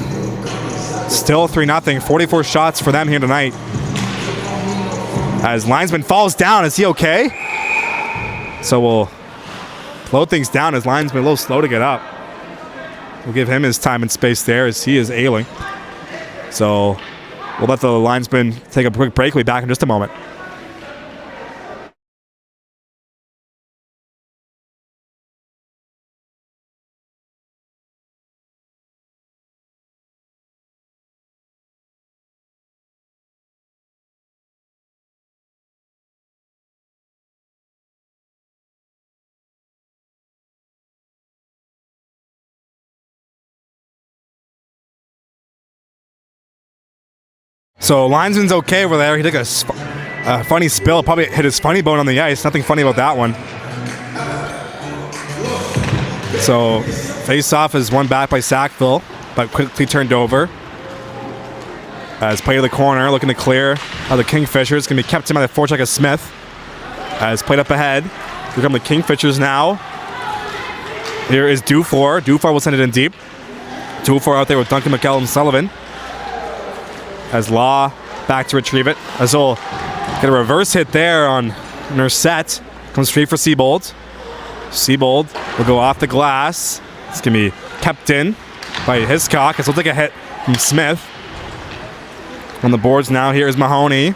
Still 3-0. 44 shots for them here tonight. As linesman falls down. Is he okay? So we'll slow things down as linesman a little slow to get up. We'll give him his time and space there as he is ailing. So we'll let the linesman take a quick break. We'll be back in just a moment. So linesman's okay over there. He took a funny spill. Probably hit his funny bone on the ice. Nothing funny about that one. So face-off is won back by Sackville, but quickly turned over. As play to the corner, looking to clear the Kingfishers. Going to be kept in by the forecheck of Smith. As played up ahead. Here come the Kingfishers now. Here is Dufour. Dufour will send it in deep. Dufour out there with Duncan McKellen Sullivan. As Law back to retrieve it. As he'll get a reverse hit there on Nursett. Comes straight for Siebold. Siebold will go off the glass. It's going to be kept in by Hiscock. As he'll take a hit from Smith. On the boards now, here is Mahoney.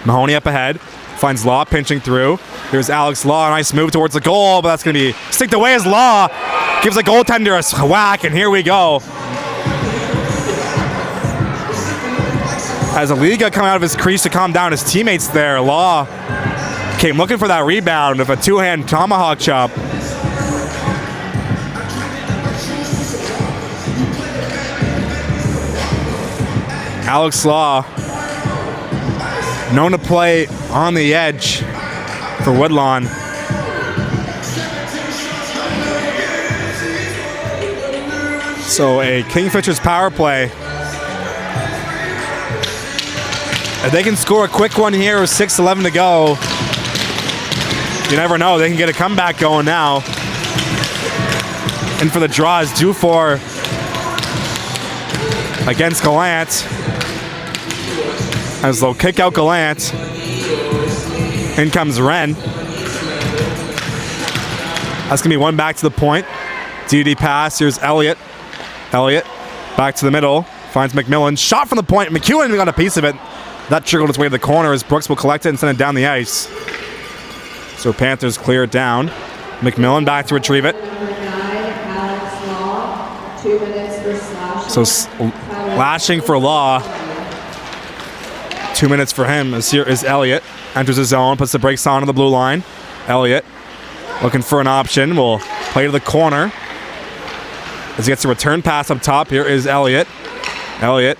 Mahoney up ahead. Finds Law pinching through. Here's Alex Law. Nice move towards the goal, but that's going to be sticked away as Law gives the goaltender a whack, and here we go. As Aliga coming out of his crease to calm down his teammates there, Law came looking for that rebound with a two-hand tomahawk chop. Alex Law, known to play on the edge for Woodlawn. So a Kingfishers power play. If they can score a quick one here with 6:11 to go, you never know. They can get a comeback going now. And for the draw is Dufour against Gallant. As they'll kick out Gallant. In comes Wren. That's going to be one back to the point. DD pass. Here's Elliott. Elliott back to the middle. Finds McMillan. Shot from the point. McEwen got a piece of it. That trickled its way to the corner as Brooks will collect it and send it down the ice. So Panthers clear it down. McMillan back to retrieve it. So lashing for Law. 2 minutes for him. As here is Elliott. Enters the zone, puts the brakes on the blue line. Elliott looking for an option. Will play to the corner. As he gets a return pass up top. Here is Elliott. Elliott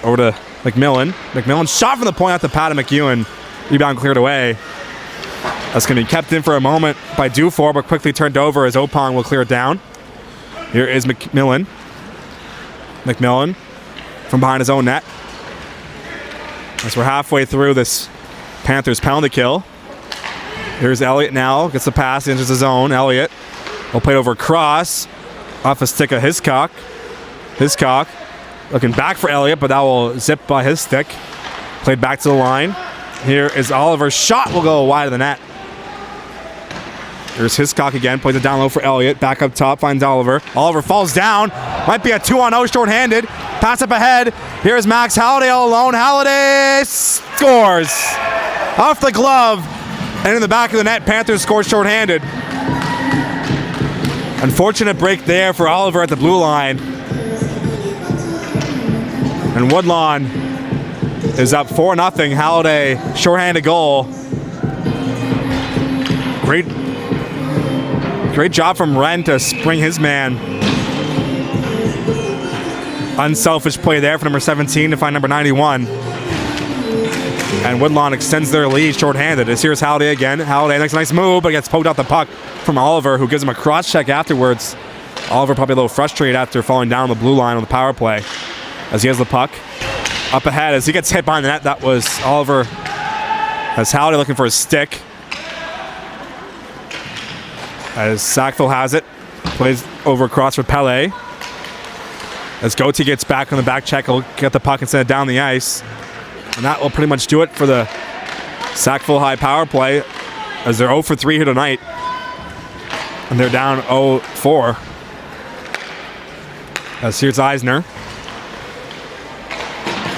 over to McMillan. McMillan shot from the point out the pad of McEwen. Rebound cleared away. That's going to be kept in for a moment by Dufour, but quickly turned over as Opon will clear it down. Here is McMillan. McMillan from behind his own net. As we're halfway through this Panthers penalty kill. Here's Elliott now. Gets the pass, enters the zone. Elliott will play over cross. Off a stick of Hiscock. Hiscock looking back for Elliott, but that will zip by his stick. Played back to the line. Here is Oliver. Shot will go wide of the net. Here's Hiscock again. Plays it down low for Elliott. Back up top. Finds Oliver. Oliver falls down. Might be a 2-on-0 shorthanded. Pass up ahead. Here's Max Halliday all alone. Halliday scores. Off the glove. And in the back of the net, Panthers score shorthanded. Unfortunate break there for Oliver at the blue line. And Woodlawn is up 4-0. Halliday, shorthanded goal. Great job from Wren to spring his man. Unselfish play there for number 17 to find number 91. And Woodlawn extends their lead shorthanded. Here's Halliday again. Halliday makes a nice move, but gets poked out the puck from Oliver, who gives him a cross check afterwards. Oliver probably a little frustrated after falling down on the blue line on the power play. As he has the puck up ahead, as he gets hit behind the net, that was Oliver. As Halliday looking for his stick. As Sackville has it, plays over across for Pele. As Gauthier gets back on the back check, he'll get the puck and send it down the ice. And that will pretty much do it for the Sackville high power play, as they're 0 for 3 here tonight. And they're down 0-4. As here's Eisner.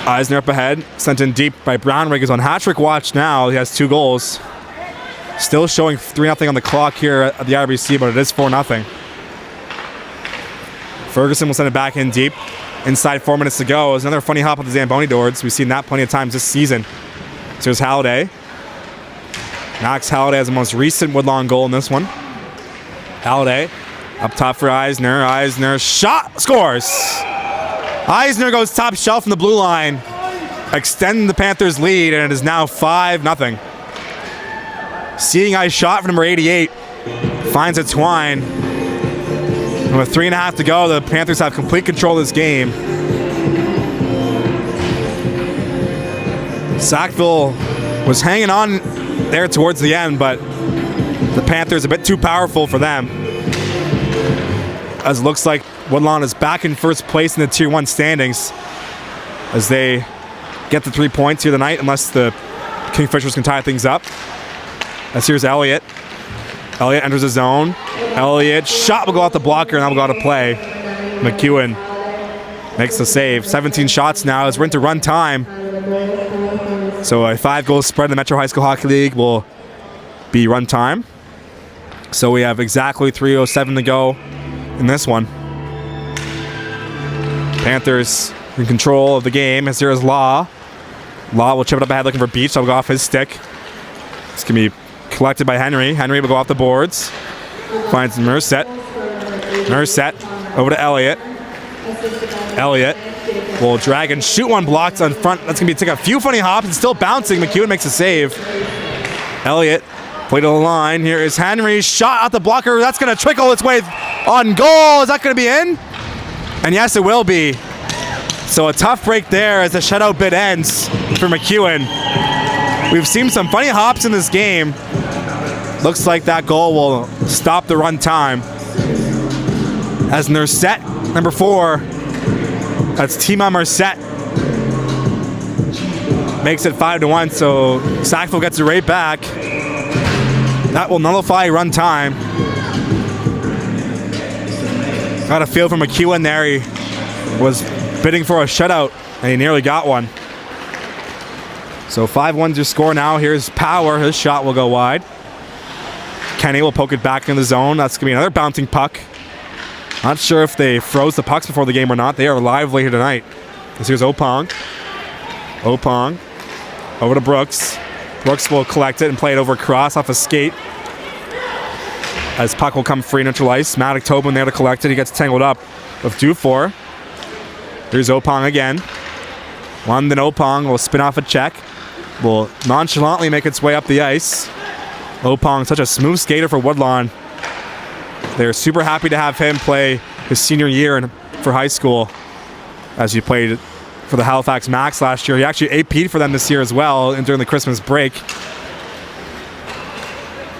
Eisner up ahead, sent in deep by Brownrigg, is on hat-trick watch now. He has 2 goals. Still showing 3-0 on the clock here at the RBC, but it is 4-0. Ferguson will send it back in deep. Inside 4 minutes to go. There's another funny hop with the Zamboni Doors. We've seen that plenty of times this season. So here's Halliday. Max Halliday has the most recent Woodlawn goal in this one. Halliday up top for Eisner. Eisner shot, scores! Eisner goes top shelf from the blue line, extending the Panthers' lead, and it is now 5-0. Seeing eye shot for number 88. Finds a Twine. And with 3.5 to go, the Panthers have complete control of this game. Sackville was hanging on there towards the end, but the Panthers a bit too powerful for them. As it looks like Woodlawn is back in first place in the Tier 1 standings as they get the 3 points here tonight, unless the Kingfishers can tie things up. As here's Elliott. Elliott enters the zone. Elliott shot will go out the blocker, and that will go out of play. McEwen makes the save. 17 shots now as we're into run time. So a 5-goal spread in the Metro High School Hockey League will be run time. So we have exactly 3:07 to go in this one. Panthers in control of the game as there is Law. Law will chip it up ahead looking for Beach. So will go off his stick. It's going to be collected by Henry. Henry will go off the boards. Finds Mercet. Mercet over to Elliott. Elliott will drag and shoot one blocked on front. That's going to take a few funny hops and still bouncing. McEwen makes a save. Elliott played to the line. Here is Henry. Shot out the blocker. That's going to trickle its way on goal. Is that going to be in? And yes, it will be. So a tough break there as the shutout bid ends for McEwen. We've seen some funny hops in this game. Looks like that goal will stop the run time. As Mercet, number 4, that's Tima Mercet, makes it 5-1, so Sackville gets it right back. That will nullify run time. Got a feel from McEwen there. He was bidding for a shutout, and he nearly got one. So 5-1's your score now. Here's Power. His shot will go wide. Kenny will poke it back in the zone. That's going to be another bouncing puck. Not sure if they froze the pucks before the game or not. They are lively here tonight. Here's Opong. Opong over to Brooks. Brooks will collect it and play it over across off a skate. As puck will come free neutral ice. Maddox Tobin there to collect it. He gets tangled up with Dufour. Here's Opong again. London Opong will spin off a check. Will nonchalantly make its way up the ice. Opong, such a smooth skater for Woodlawn. They're super happy to have him play his senior year for high school, as he played for the Halifax Max last year. He actually AP'd for them this year as well during the Christmas break.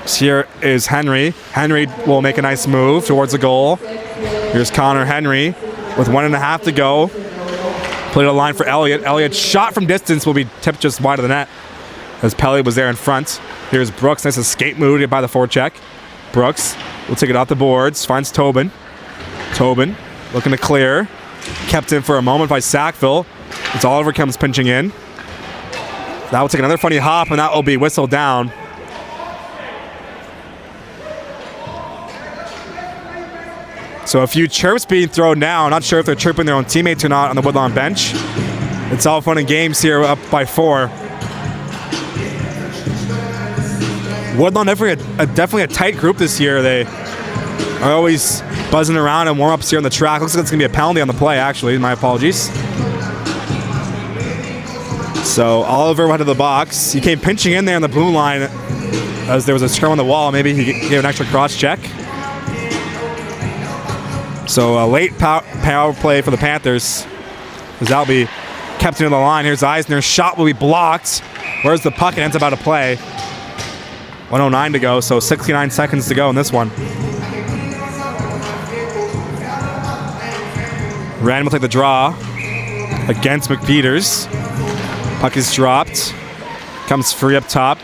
Here is Henry. Henry will make a nice move towards the goal. Here's Connor Henry. with 1.5 to go. Played a line for Elliott. Elliott's shot from distance will be tipped just wide of the net as Pelly was there in front. Here's Brooks. Nice escape move to get by the forecheck. Brooks will take it off the boards. Finds Tobin. Tobin looking to clear. Kept in for a moment by Sackville. As Oliver comes pinching in. That will take another funny hop, and that will be whistled down. So a few chirps being thrown now. Not sure if they're chirping their own teammates or not on the Woodlawn bench. It's all fun and games here, up by 4. Woodlawn definitely a tight group this year. They are always buzzing around and warm-ups here on the track. Looks like it's going to be a penalty on the play, actually. My apologies. So Oliver went to the box. He came pinching in there on the blue line as there was a scrum on the wall. Maybe he gave an extra cross-check. So a late power play for the Panthers as that'll be kept near the line. Here's Eisner. Shot will be blocked. Where's the puck? It ends up out of play. 1:09 to go, so 69 seconds to go in this one. Rand will take the draw against McPeters. Puck is dropped. Comes free up top.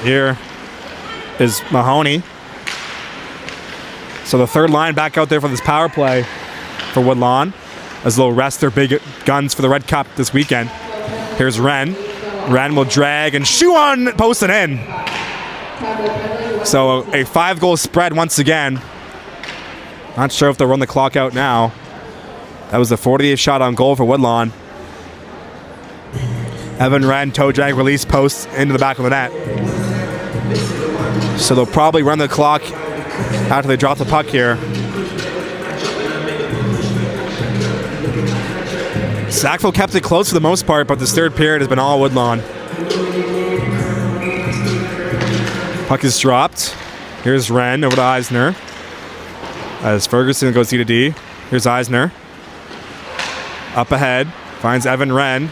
Here is Mahoney. So the third line back out there for this power play for Woodlawn as they'll rest their big guns for the Red Cup this weekend. Here's Wren. Wren will drag and shoot on post and in. So a 5-goal spread once again. Not sure if they'll run the clock out now. That was the 48th shot on goal for Woodlawn. Evan Wren, toe drag, release post into the back of the net. So they'll probably run the clock after they drop the puck here. Sackville kept it close for the most part, but this third period has been all Woodlawn. Puck is dropped. Here's Wren over to Eisner. As Ferguson goes D to D. Here's Eisner. Up ahead. Finds Evan Wren.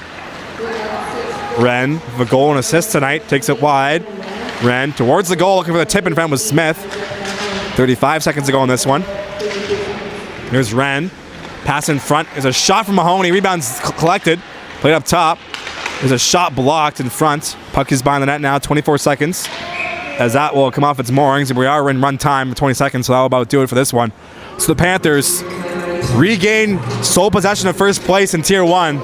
Wren with a goal and assist tonight. Takes it wide. Wren towards the goal, looking for the tip in front with Smith. 35 seconds to go on this one. Here's Wren. Pass in front. There's a shot from Mahoney. Rebounds collected. Played up top. There's a shot blocked in front. Puck is behind the net now. 24 seconds. As that will come off its moorings. We are in run time for 20 seconds, so that'll about do it for this one. So the Panthers regain sole possession of first place in Tier 1.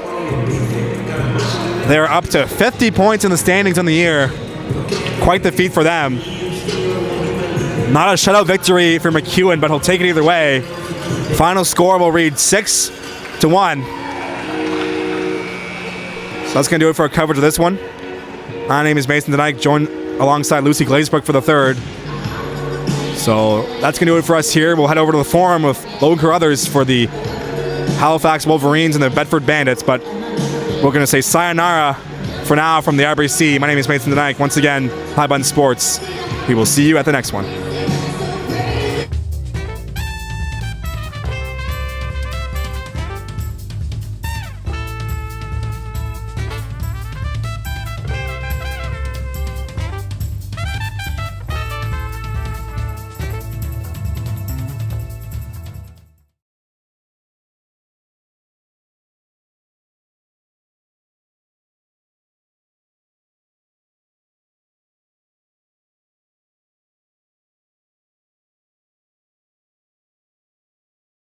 They're up to 50 points in the standings on the year. Quite the feat for them. Not a shutout victory for McEwen, but he'll take it either way. Final score will read 6-1. So that's going to do it for our coverage of this one. My name is Mason Dyke, joined alongside Lucy Glazebrook for the third. So that's going to do it for us here. We'll head over to the forum with Logan Carruthers for the Halifax Wolverines and the Bedford Bandits, but we're going to say sayonara for now from the RBC. My name is Mason Dyke. Once again, High Button Sports. We will see you at the next one.